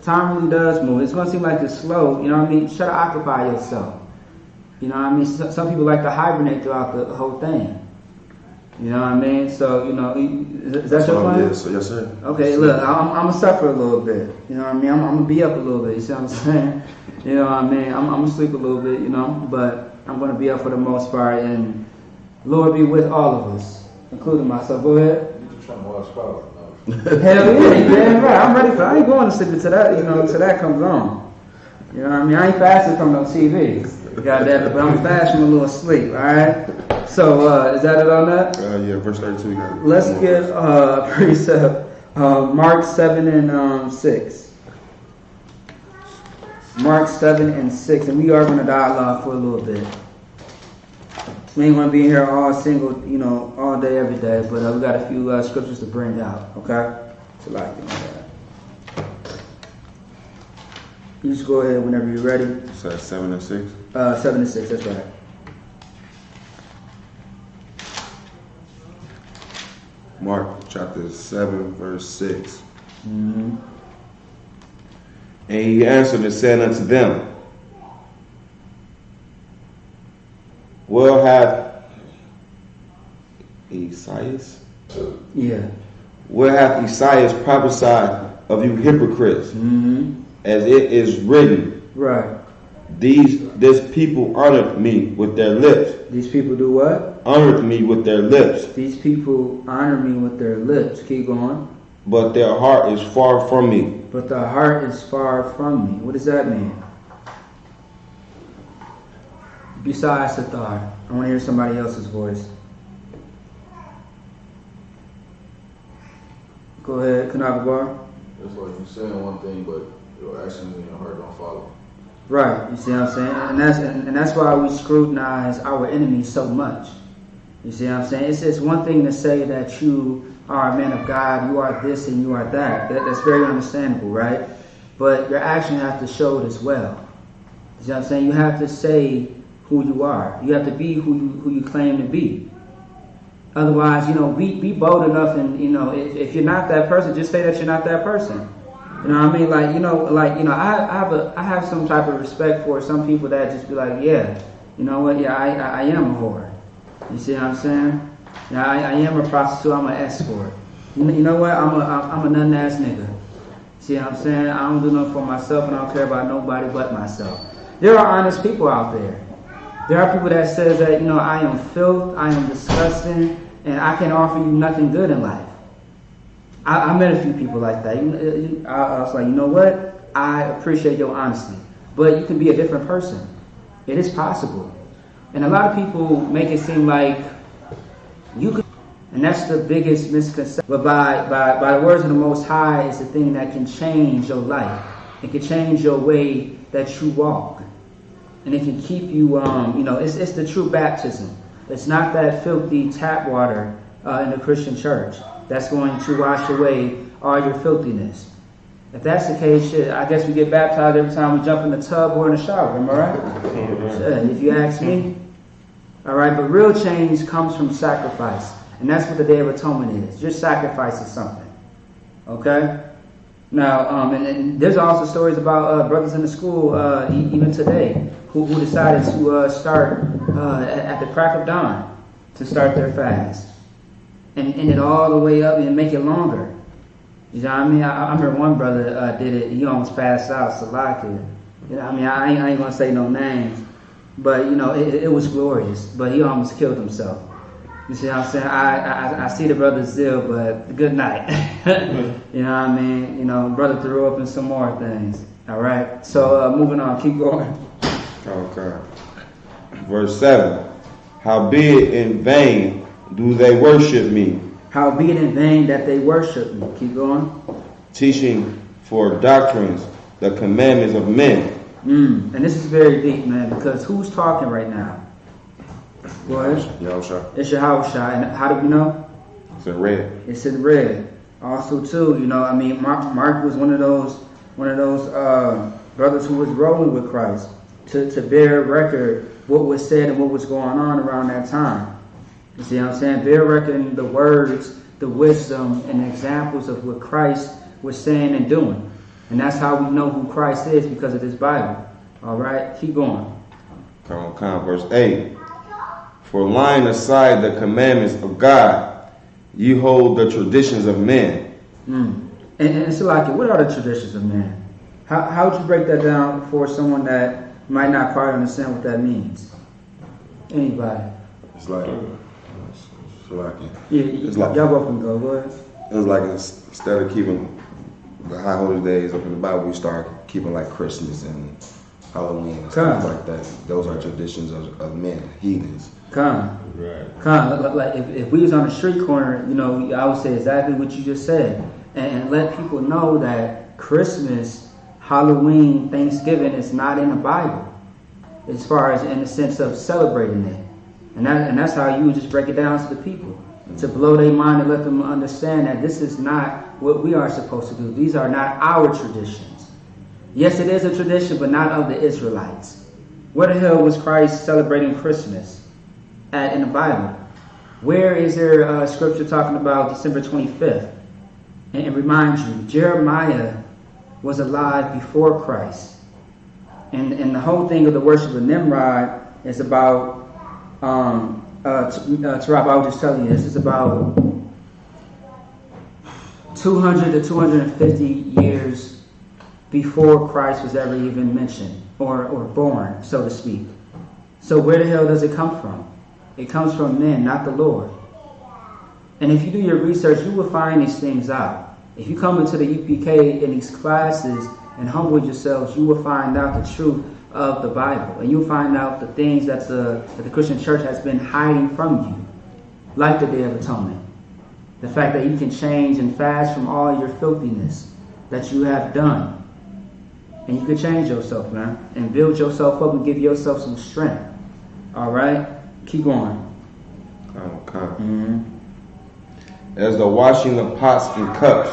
Time really does move. It's going to seem like it's slow. You know what I mean? Try to occupy yourself. You know what I mean? Some people like to hibernate throughout the whole thing. You know what I mean? So, you know, is that your plan? Yes, sir. Okay, look, I'm going to suffer a little bit. You know what I mean? I'm going to be up a little bit. You see what I'm saying? You know what I mean? I'm going to sleep a little bit, you know, but I'm going to be up for the most part. And Lord be with all of us, including myself. Go ahead. You just trying to watch power. Hell yeah, man, right. I'm ready for I ain't going to sleep until that, you know, until that comes on. You know what I mean? I ain't fasting from no TV. Got that, but I'm fasting from a little sleep, alright? So, is that it on that? Yeah, verse 32. Let's get precept, Mark 7 and 6. Mark 7 and 6, and we are going to dialogue for a little bit. We ain't going to be here all all day, every day, but we got a few scriptures to bring out, okay? So, like, you just go ahead whenever you're ready. So that's 7 and 6? 7 and 6, that's right. Mark chapter 7, verse 6. Mm-hmm. And he answered and said unto them, well hath Esaias? Yeah. Well hath Esaias prophesied of you hypocrites, Mm-hmm. as it is written, Right. This people honored me with their lips. These people do what? Honored me with their lips. These people honor me with their lips. Keep going. But their heart is far from me. But the heart is far from me. What does that mean? Besides the thought, I want to hear somebody else's voice. Go ahead, Kanababar. It's like you saying one thing, but your actions and your heart don't follow. Right, you see what I'm saying? And that's why we scrutinize our enemies so much. You see what I'm saying? It's one thing to say that you are a man of God, you are this and you are that. That's very understandable, right? But your action has to show it as well. You see what I'm saying? You have to say who you are. You have to be who you claim to be. Otherwise, be bold enough and, if you're not that person, just say that you're not that person. You know what I mean? I have some type of respect for some people that just be like, yeah, you know what? Yeah, I am a whore. You see what I'm saying? Yeah, I am a prostitute. I'm an escort. You know what? I'm a nothing ass nigga. See what I'm saying? I don't do nothing for myself, and I don't care about nobody but myself. There are honest people out there. There are people that says that I am filth, I am disgusting, and I can offer you nothing good in life. I met a few people like that. I was like, you know what? I appreciate your honesty. But you can be a different person. It is possible. And a lot of people make it seem like you could. And that's the biggest misconception. But by the words of the Most High is the thing that can change your life. It can change your way that you walk. And it can keep you, it's the true baptism. It's not that filthy tap water in the Christian church that's going to wash away all your filthiness. If that's the case, shit, I guess we get baptized every time we jump in the tub or in the shower, am I right? If you ask me. All right, but real change comes from sacrifice. And that's what the Day of Atonement is. Just sacrificing something. Okay? Now, and there's also stories about brothers in the school, even today, who decided to start at the crack of dawn to start their fast. And end it all the way up and make it longer. You know what I mean? I remember one brother did it. He almost passed out, Salaki. You know what I mean? I ain't going to say no names. But, it was glorious. But he almost killed himself. You see what I'm saying? I see the brother's zeal, but good night. You know what I mean? Brother threw up in some more things. All right? So, moving on. Keep going. Okay. Verse 7. Howbeit in vain do they worship me. Howbeit in vain that they worship me. Keep going. Teaching for doctrines the commandments of men. And this is very deep, man, because who's talking right now? Go ahead. Yahushua. It's Yahushua. And how do we know? It's in red. It's in red. Also, too, you know, I mean, Mark was one of those brothers who was rolling with Christ to bear record what was said and what was going on around that time. You see what I'm saying? Bear record in the words, the wisdom, and examples of what Christ was saying and doing. And that's how we know who Christ is, because of this Bible. All right? Keep going. Come on, verse 8. For laying aside the commandments of God, ye hold the traditions of men. And so, like, what are the traditions of men? How would you break that down for someone that might not quite understand what that means? Anybody? It's like, it's like y'all both can go. Go ahead. It's like instead of keeping the high holy days up in the Bible, we start keeping like Christmas and Halloween and stuff like that. Those are traditions of men, heathens. Like if we was on a street corner, you know, I would say exactly what you just said, and let people know that Christmas, Halloween, Thanksgiving is not in the Bible, as far as in the sense of celebrating it, and that's how you would just break it down to the people, to blow their mind and let them understand that this is not what we are supposed to do. These are not our traditions. Yes, it is a tradition, but not of the Israelites. Where the hell was Christ celebrating Christmas at in the Bible? Where is there scripture talking about December 25th? And remind you, Jeremiah was alive before Christ. And the whole thing of the worship of Nimrod is about, Tarab, I was just telling you this, it's about 200 to 250 years before Christ was ever even mentioned or born, so to speak. So where the hell does it come from? It comes from men, not the Lord. And if you do your research, you will find these things out. If you come into the UPK in these classes and humble yourselves, you will find out the truth of the Bible. And you'll find out the things that the Christian church has been hiding from you, like the Day of Atonement. The fact that you can change and fast from all your filthiness that you have done. And you can change yourself, man, and build yourself up and give yourself some strength. All right? Keep going. As the washing of pots and cups,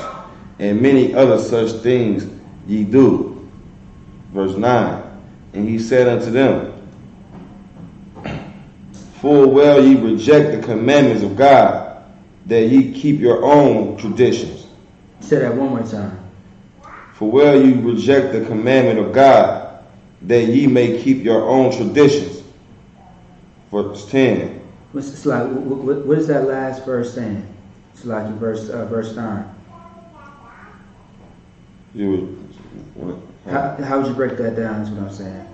and many other such things ye do. Verse 9. And he said unto them, full well ye reject the commandments of God, that ye keep your own traditions. Say that one more time. For well you reject the commandment of God, that ye may keep your own traditions. Verse 10. It's like, what is that last verse saying? It's like verse 9. How would you break that down? Is what I'm saying.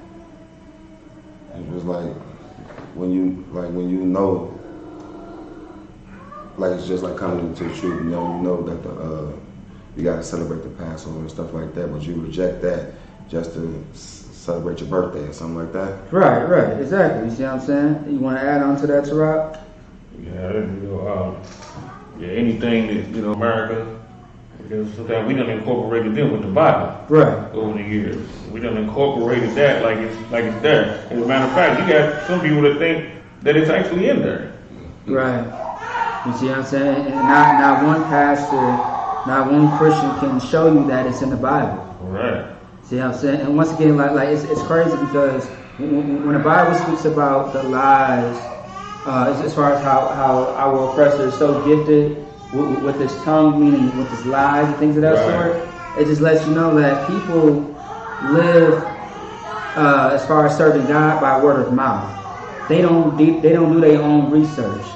It was like when you know, like it's just like coming into the truth. You know that you got to celebrate the Passover and stuff like that, but you reject that just to celebrate your birthday or something like that. Right, exactly. You see what I'm saying? You want to add on to that, Tarab? Anything that America, because sometimes we done incorporated them with the Bible. Right. Over the years, we done incorporated that like it's there. As a matter of fact, you got some people that think that it's actually in there. Right. You see what I'm saying? And not one pastor, not one Christian can show you that it's in the Bible. Right. See what I'm saying? And once again, like it's crazy because when the Bible speaks about the lies, as far as how our oppressor is so gifted with his tongue, meaning with his lies and things of that sort, it just lets you know that people live as far as serving God by word of mouth. They don't do their own research.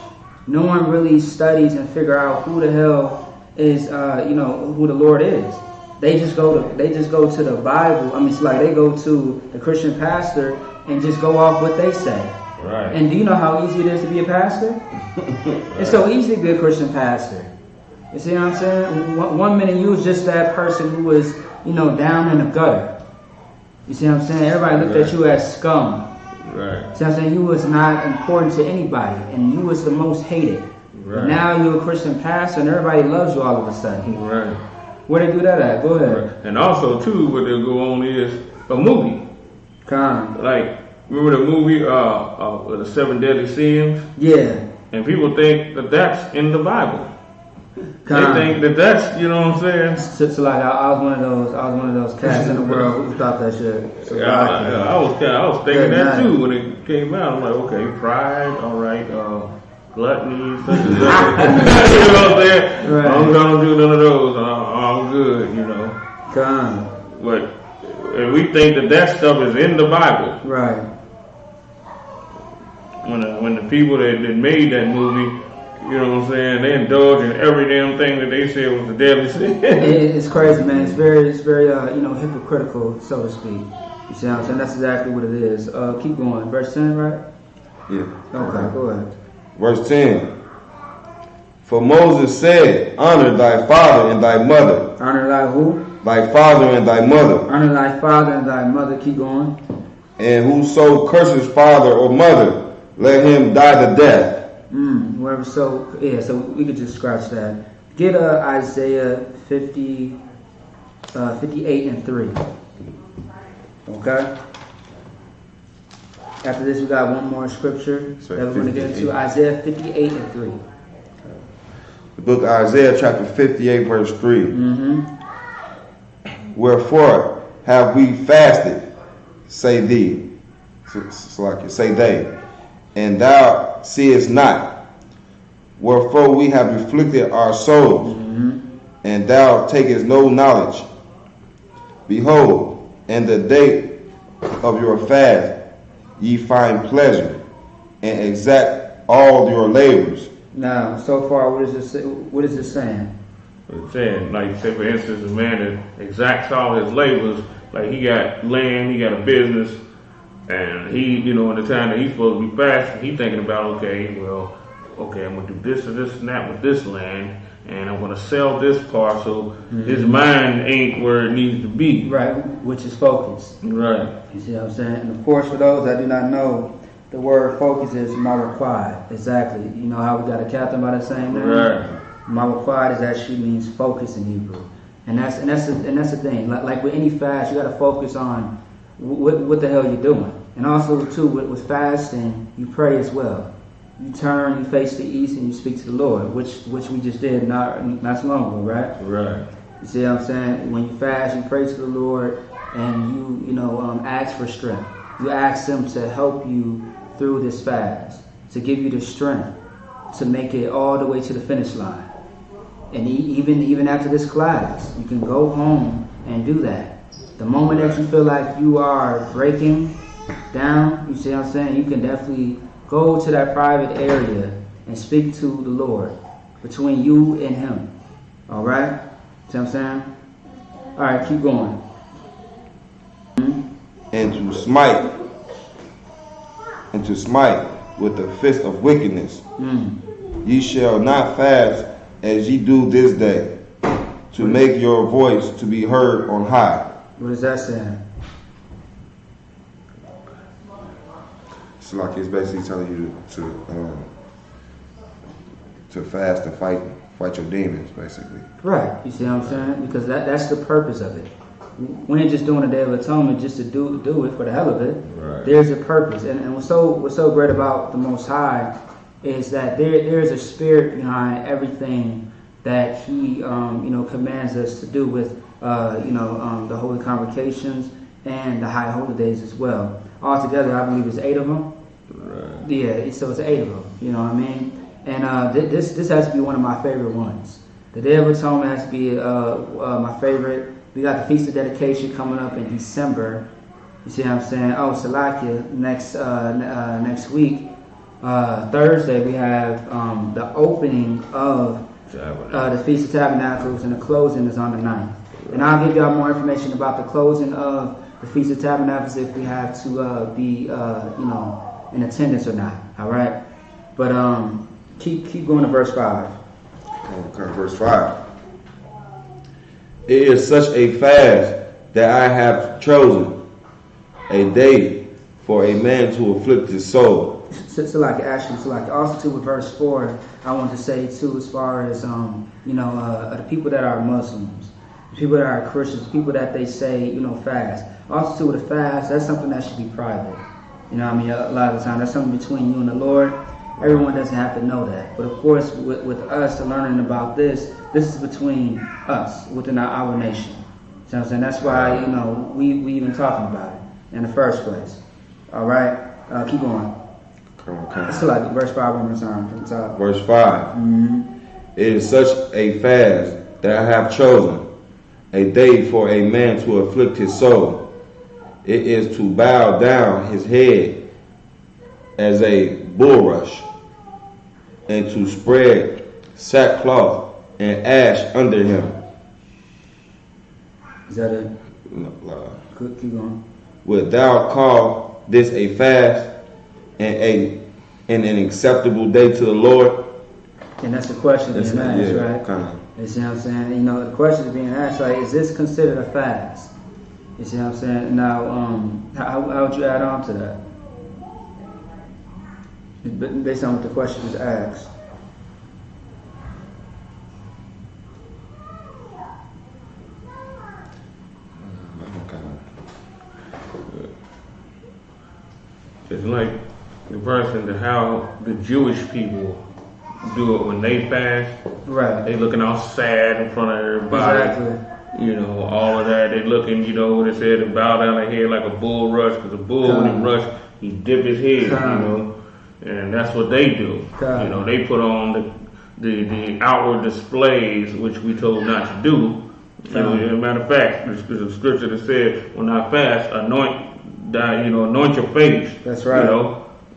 No one really studies and figure out who the hell is who the Lord is. They just go to the Bible. I mean, it's like they go to the Christian pastor and just go off what they say. Right. And do you know how easy it is to be a pastor? It's so easy to be a Christian pastor. You see what I'm saying? 1 minute you was just that person who was, down in the gutter. You see what I'm saying? Everybody looked at you as scum. Right. See what I'm saying? You was not important to anybody, and you was the most hated. Right. But now you're a Christian pastor, and everybody loves you all of a sudden. Right. Where they do that at? Go ahead. Right. And also, too, what they'll go on is a movie. Like, remember the movie, The 7 Deadly Sins? Yeah. And people think that that's in the Bible. They think that that's, you know what I'm saying? So like I was one of those cats in the world who thought that shit. So I was thinking that too when it came out. I'm like, okay, pride, all right, gluttony, such and such. You know what I'm saying? Right. I'm gonna do none of those. I'm good, you know. But and we think that stuff is in the Bible. Right. When the people that made that movie, you know what I'm saying, they indulge in every damn thing that they said was a deadly sin. It's crazy, man. It's very you know, hypocritical, so to speak. You see what I'm saying? That's exactly what it is. Keep going. Verse 10, right? Yeah. Okay, go ahead. Verse 10. For Moses said, honor thy father and thy mother. Honor thy who? Thy father and thy mother. Honor thy father and thy mother. Keep going. And whoso curses father or mother, let him die the death. Wherever, so we could just scratch that. Get Isaiah 50, 58 and 3. Okay? After this, we got one more scripture that we're going to get into. Isaiah 58 and 3. The book of Isaiah chapter 58 verse 3. Wherefore have we fasted, say thee, say they, and thou seest not. Wherefore we have afflicted our souls, and thou takest no knowledge. Behold, in the day of your fast ye find pleasure, and exact all your labors. Now, so far, what is it saying? It's saying, like, say for instance, a man that exacts all his labors, like he got land, he got a business, and he, you know, in the time that he's supposed to be fasting, he's thinking about, okay, I'm going to do this and this and that with this land, and I'm going to sell this parcel. His mind ain't where it needs to be. Right, which is focus. Right. You see what I'm saying? And of course, for those that do not know, the word focus is mawakwad. Exactly. You know how we got a captain by the same name? Right. Mawakwad is actually means focus in Hebrew. And that's the thing. Like with any fast, you got to focus on what the hell you're doing. And also, too, with fasting, you pray as well. You turn, you face the east, and you speak to the Lord, which we just did not so long ago, right? Right. You see what I'm saying? When you fast, you pray to the Lord, and you ask for strength. You ask Him to help you through this fast, to give you the strength to make it all the way to the finish line. And even after this class, you can go home and do that. The moment that you feel like you are breaking down, you see what I'm saying? You can definitely go to that private area and speak to the Lord between you and Him. All right? See what I'm saying? All right, keep going. And to smite with the fist of wickedness. Ye shall not fast as ye do this day, to make your voice to be heard on high. What is that saying? It's like it's basically telling you to fast and fight your demons, basically. Right. You see what I'm saying? Because that's the purpose of it. We ain't just doing a Day of Atonement just to do it for the hell of it. Right. There's a purpose, and what's so great about the Most High is that there's a spirit behind everything that He commands us to do with the holy convocations and the high holy days as well. Altogether, I believe it's 8 of them. Right. Yeah, so it's 8 of them. You know what I mean? And this has to be one of my favorite ones. The Day of Atonement has to be my favorite. We got the Feast of Dedication coming up in December. You see what I'm saying? Oh, Salakia, next week, Thursday, we have the opening of the Feast of Tabernacles, and the closing is on the 9th. And I'll give y'all more information about the closing of the Feast of Tabernacles if we have to be in attendance or not. All right? But keep going to verse 5. Okay, verse 5. It is such a fast that I have chosen, a day for a man to afflict his soul. So also too with verse 4, I want to say too, as far as the people that are Muslims, the people that are Christians, the people that they say fast. Also too with a fast, that's something that should be private. You know what I mean? A lot of the time, that's something between you and the Lord. Everyone doesn't have to know that. But of course, with us learning about this is between us, within our nation. So I'm saying that's why, you know, we even talking about it in the first place. All right, keep going. Okay. It's like verse 5 one more time from the top. Verse 5. It is such a fast that I have chosen, a day for a man to afflict his soul. It is to bow down his head as a bulrush, and to spread sackcloth and ash under him. Is that it? No, Keep going. Wilt thou call this a fast and an acceptable day to the Lord? And that's the question being asked, right? Kind of. You see what I'm saying? You know, the question is being asked, like, is this considered a fast? You see what I'm saying? Now, how would you add on to that? Based on what the question is asked. It's like the person to how the Jewish people do it when they fast. Right. They looking all sad in front of everybody. Exactly. You know, all of that. They looking, you know, what it said, to bow down their head like a bull rush, because a bull, when he rush, he dip his head, you know. And that's what they do. You know, they put on the outward displays, which we told not to do. You know, as a matter of fact, there's a scripture that said, when I fast, anoint your face. That's right.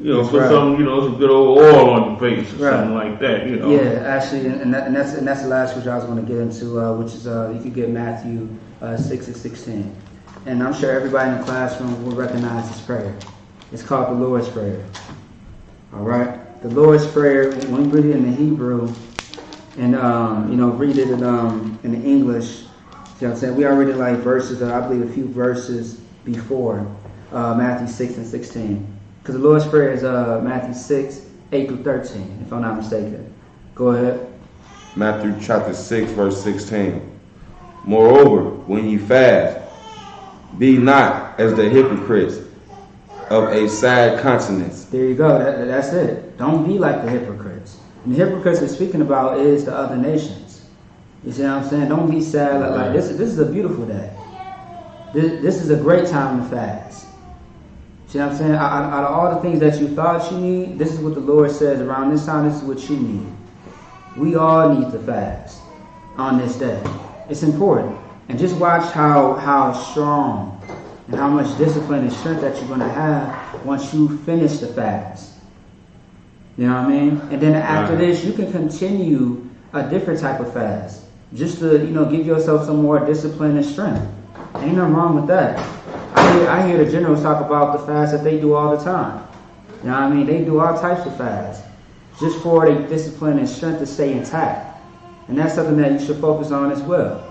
You know, put some, some good old oil on your face or something like that. You know. Yeah, actually, and that's the last scripture I was going to get into, which is you could get Matthew 6:16, and I'm sure everybody in the classroom will recognize this prayer. It's called the Lord's Prayer. All right, the Lord's Prayer. When we read it in the Hebrew, and read it in the English. You know what I'm saying? We already like verses, I believe a few verses before Matthew 6:16. Because the Lord's Prayer is Matthew 6:8-13, if I'm not mistaken. Go ahead. Matthew chapter 6, verse 16. Moreover, when ye fast, be not as the hypocrites of a sad countenance. There you go. That's it. Don't be like the hypocrites. And the hypocrites we're speaking about is the other nations. You see what I'm saying? Don't be sad like this. This is a beautiful day. This is a great time to fast. See what I'm saying? Out of all the things that you thought you need, this is what the Lord says around this time. This is what you need. We all need to fast on this day. It's important. And just watch how strong and how much discipline and strength that you're going to have once you finish the fast. You know what I mean? And then after this, you can continue a different type of fast. Just to, give yourself some more discipline and strength. Ain't nothing wrong with that. I hear the generals talk about the fast that they do all the time. You know what I mean? They do all types of fasts just for their discipline and strength to stay intact. And that's something that you should focus on as well.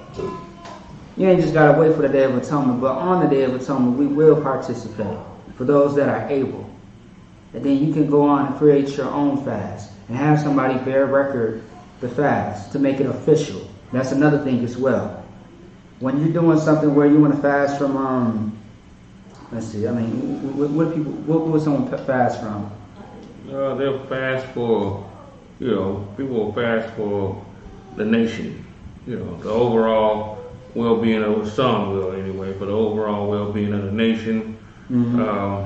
You ain't just got to wait for the Day of Atonement, but on the Day of Atonement, we will participate for those that are able. And then you can go on and create your own fast and have somebody bear record the fast to make it official. That's another thing as well. When you're doing something where you want to fast from, let's see, I mean, what would someone fast from? They'll fast for, people will fast for the nation, the overall well-being of some will anyway, for the overall well-being of the nation. Mm-hmm.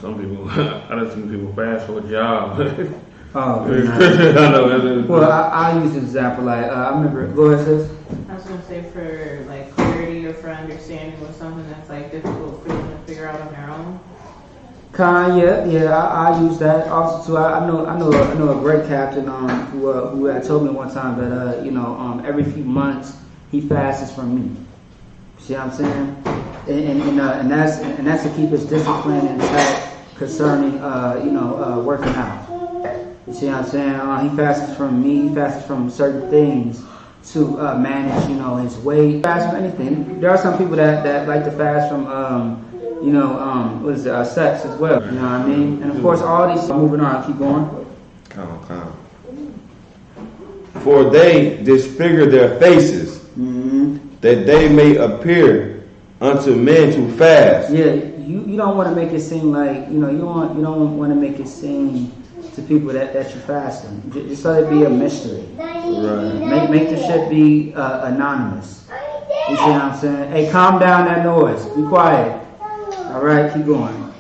Some people, I done seen people fast for a job. Oh, I know. Well, I'll use an example. Like, I remember, go ahead, sis. I was going to say for like clarity or for understanding with something that's like difficult for them to figure out on their own. I use that also too. I know a great captain who had told me one time that every few months he fasts from me. See what I'm saying? And that's to keep his discipline intact concerning working out. You see what I'm saying? He fasts from me. He fasts from certain things to manage, his weight. He fasts from anything. There are some people that like to fast from, sex as well. You know what I mean? And of course, all these. Moving on. Keep going. Come. For they disfigure their faces, that they may appear unto men to fast. Yeah, you you don't want to make it seem like, you don't want to make it seem to people that you're fasting. Just let it be a mystery. Right. Make the shit be anonymous. You see what I'm saying? Hey, calm down that noise. Be quiet. All right, keep going.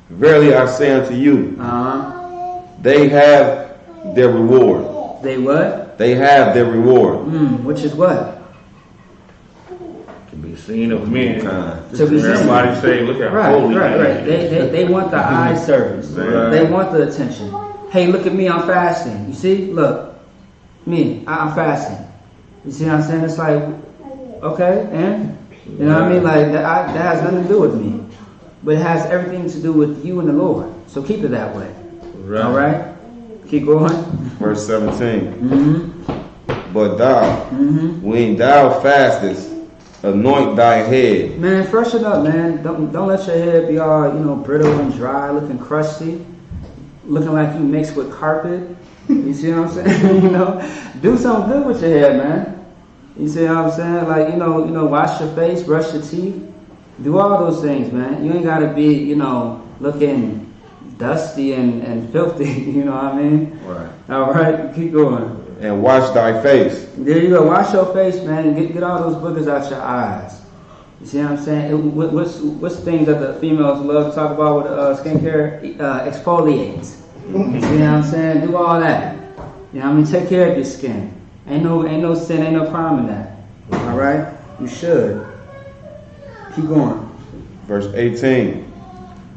Verily I say unto you, they have their reward. They what? They have their reward. Which is what? To be seen of men. To be seen. Everybody say, look at holy. Right. They want the eye service. Right. They want the attention. Hey, look at me, I'm fasting. You see? Look. Me, I'm fasting. You see what I'm saying? It's like, okay, and? You know what I mean? Like, that has nothing to do with me. But it has everything to do with you and the Lord. So keep it that way. Right. All right? Keep going. Verse 17. But thou, when thou fastest, anoint thy head. Man, freshen up, man. Don't let your head be all, brittle and dry, looking crusty, looking like you mixed with carpet. You see what I'm saying? Do something good with your hair, man. You see what I'm saying? Like, wash your face, brush your teeth. Do all those things, man. You ain't got to be, looking dusty and filthy. You know what I mean? Right. All right, keep going. And wash thy face. There you go. Wash your face, man, and get all those boogers out your eyes. You see what I'm saying? What's things that the females love to talk about with skincare? Exfoliate. You see what I'm saying? Do all that. You know what I mean? Take care of your skin. Ain't no sin, ain't no crime in that. All right? You should. Keep going. Verse 18.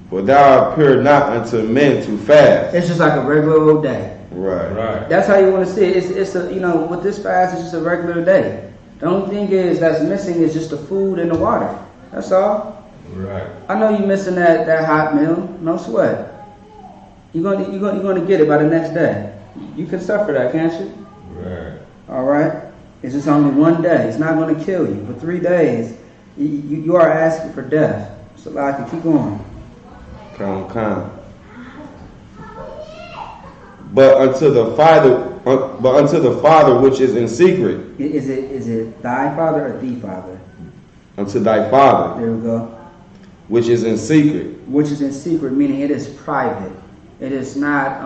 For thou appear not unto men to fast. It's just like a regular old day. Right. That's how you want to see it. It's a, with this fast, it's just a regular day. The only thing that's missing is just the food and the water. That's all. Right. I know you're missing that hot meal. No sweat. You're gonna get it by the next day. You can suffer that, can't you? Right. All right. It's just only one day. It's not going to kill you. For 3 days, you are asking for death. So I can keep going. Come. But unto the Father which is in secret. Is it thy Father or the Father? Unto thy Father. There we go. Which is in secret. Which is in secret, meaning it is private. It is not,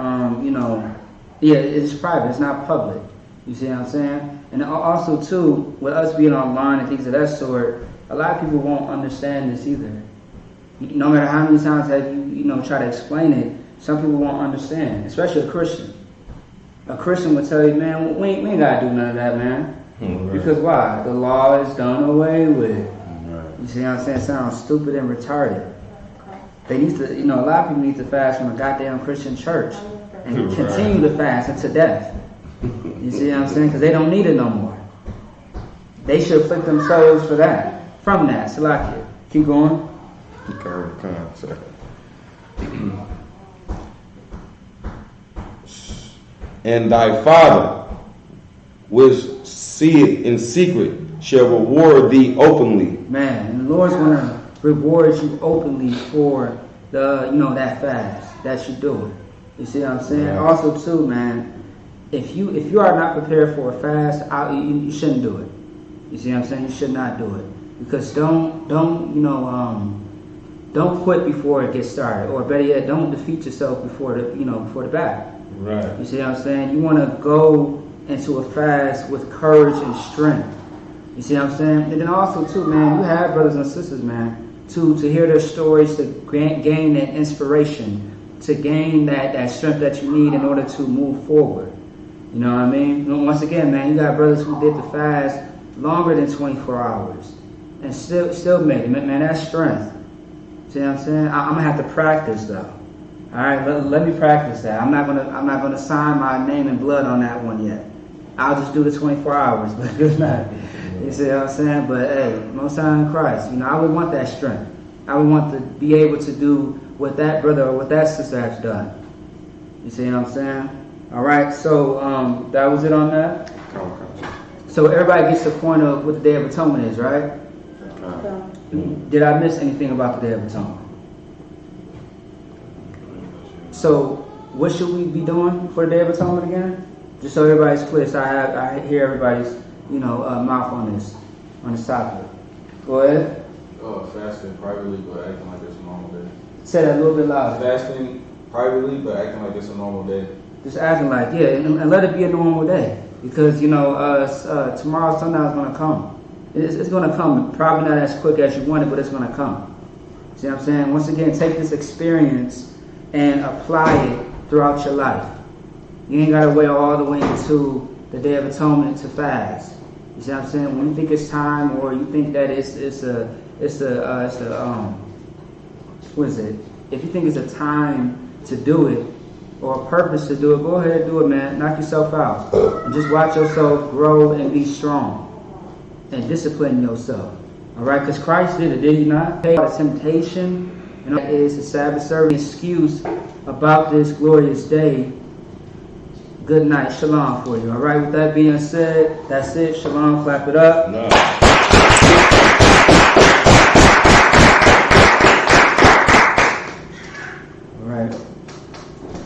it is private. It's not public. You see what I'm saying? And also, too, with us being online and things of that sort, a lot of people won't understand this either. No matter how many times have you try to explain it, some people won't understand, especially a Christian. A Christian would tell you, man, we ain't got to do none of that, man. Right. Because why? The law is done away with. Right. You see what I'm saying? It sounds stupid and retarded. They need to, a lot of people need to fast from a goddamn Christian church and continue to fast until death. You see what I'm saying? Because they don't need it no more. They should afflict themselves from that. Salakia. Keep going. Okay. And thy Father, which seeth in secret, shall reward thee openly. Man, and the Lord's going to reward you openly for that fast that you're doing. You see what I'm saying? Yeah. Also, too, man, if you are not prepared for a fast, you shouldn't do it. You see what I'm saying? You should not do it, because don't quit before it gets started, or better yet, don't defeat yourself before the battle. Right. You see what I'm saying? You want to go into a fast with courage and strength. You see what I'm saying? And then also, too, man, you have brothers and sisters, man, to hear their stories, to gain that inspiration, to gain that strength that you need in order to move forward. You know what I mean? Once again, man, you got brothers who did the fast longer than 24 hours and still made it. Man, that's strength. See what I'm saying? I'm gonna have to practice though. All right, let me practice that. I'm not gonna sign my name and blood on that one yet. I'll just do the 24 hours, but good night. You see what I'm saying? But hey, Most High in Christ, I would want that strength. I would want to be able to do what that brother or what that sister has done. You see what I'm saying? All right, so that was it on that. So everybody gets the point of what the Day of Atonement is, right? Did I miss anything about the Day of Atonement? So what should we be doing for the Day of Atonement again? Just so everybody's clear, so I hear everybody's mouth on this topic. Go ahead. Fasting privately, but acting like it's a normal day. Say that a little bit louder. Fasting privately, but acting like it's a normal day. Just acting like, yeah, and let it be a normal day. Because, you know, tomorrow, sundown is going to come. It's going to come. Probably not as quick as you want it, but it's going to come. See what I'm saying? Once again, take this experience and apply it throughout your life. You ain't got to wait all the way into the Day of Atonement to fast. You see what I'm saying? When you think it's time, or you think that what is it? If you think it's a time to do it, or a purpose to do it, go ahead and do it, man. Knock yourself out. And just watch yourself grow and be strong. And discipline yourself. Alright? Because Christ did it, did he not? Pay the temptation. And that is the Sabbath service excuse about this glorious day. Good night. Shalom for you. Alright? With that being said, that's it. Shalom. Clap it up. No.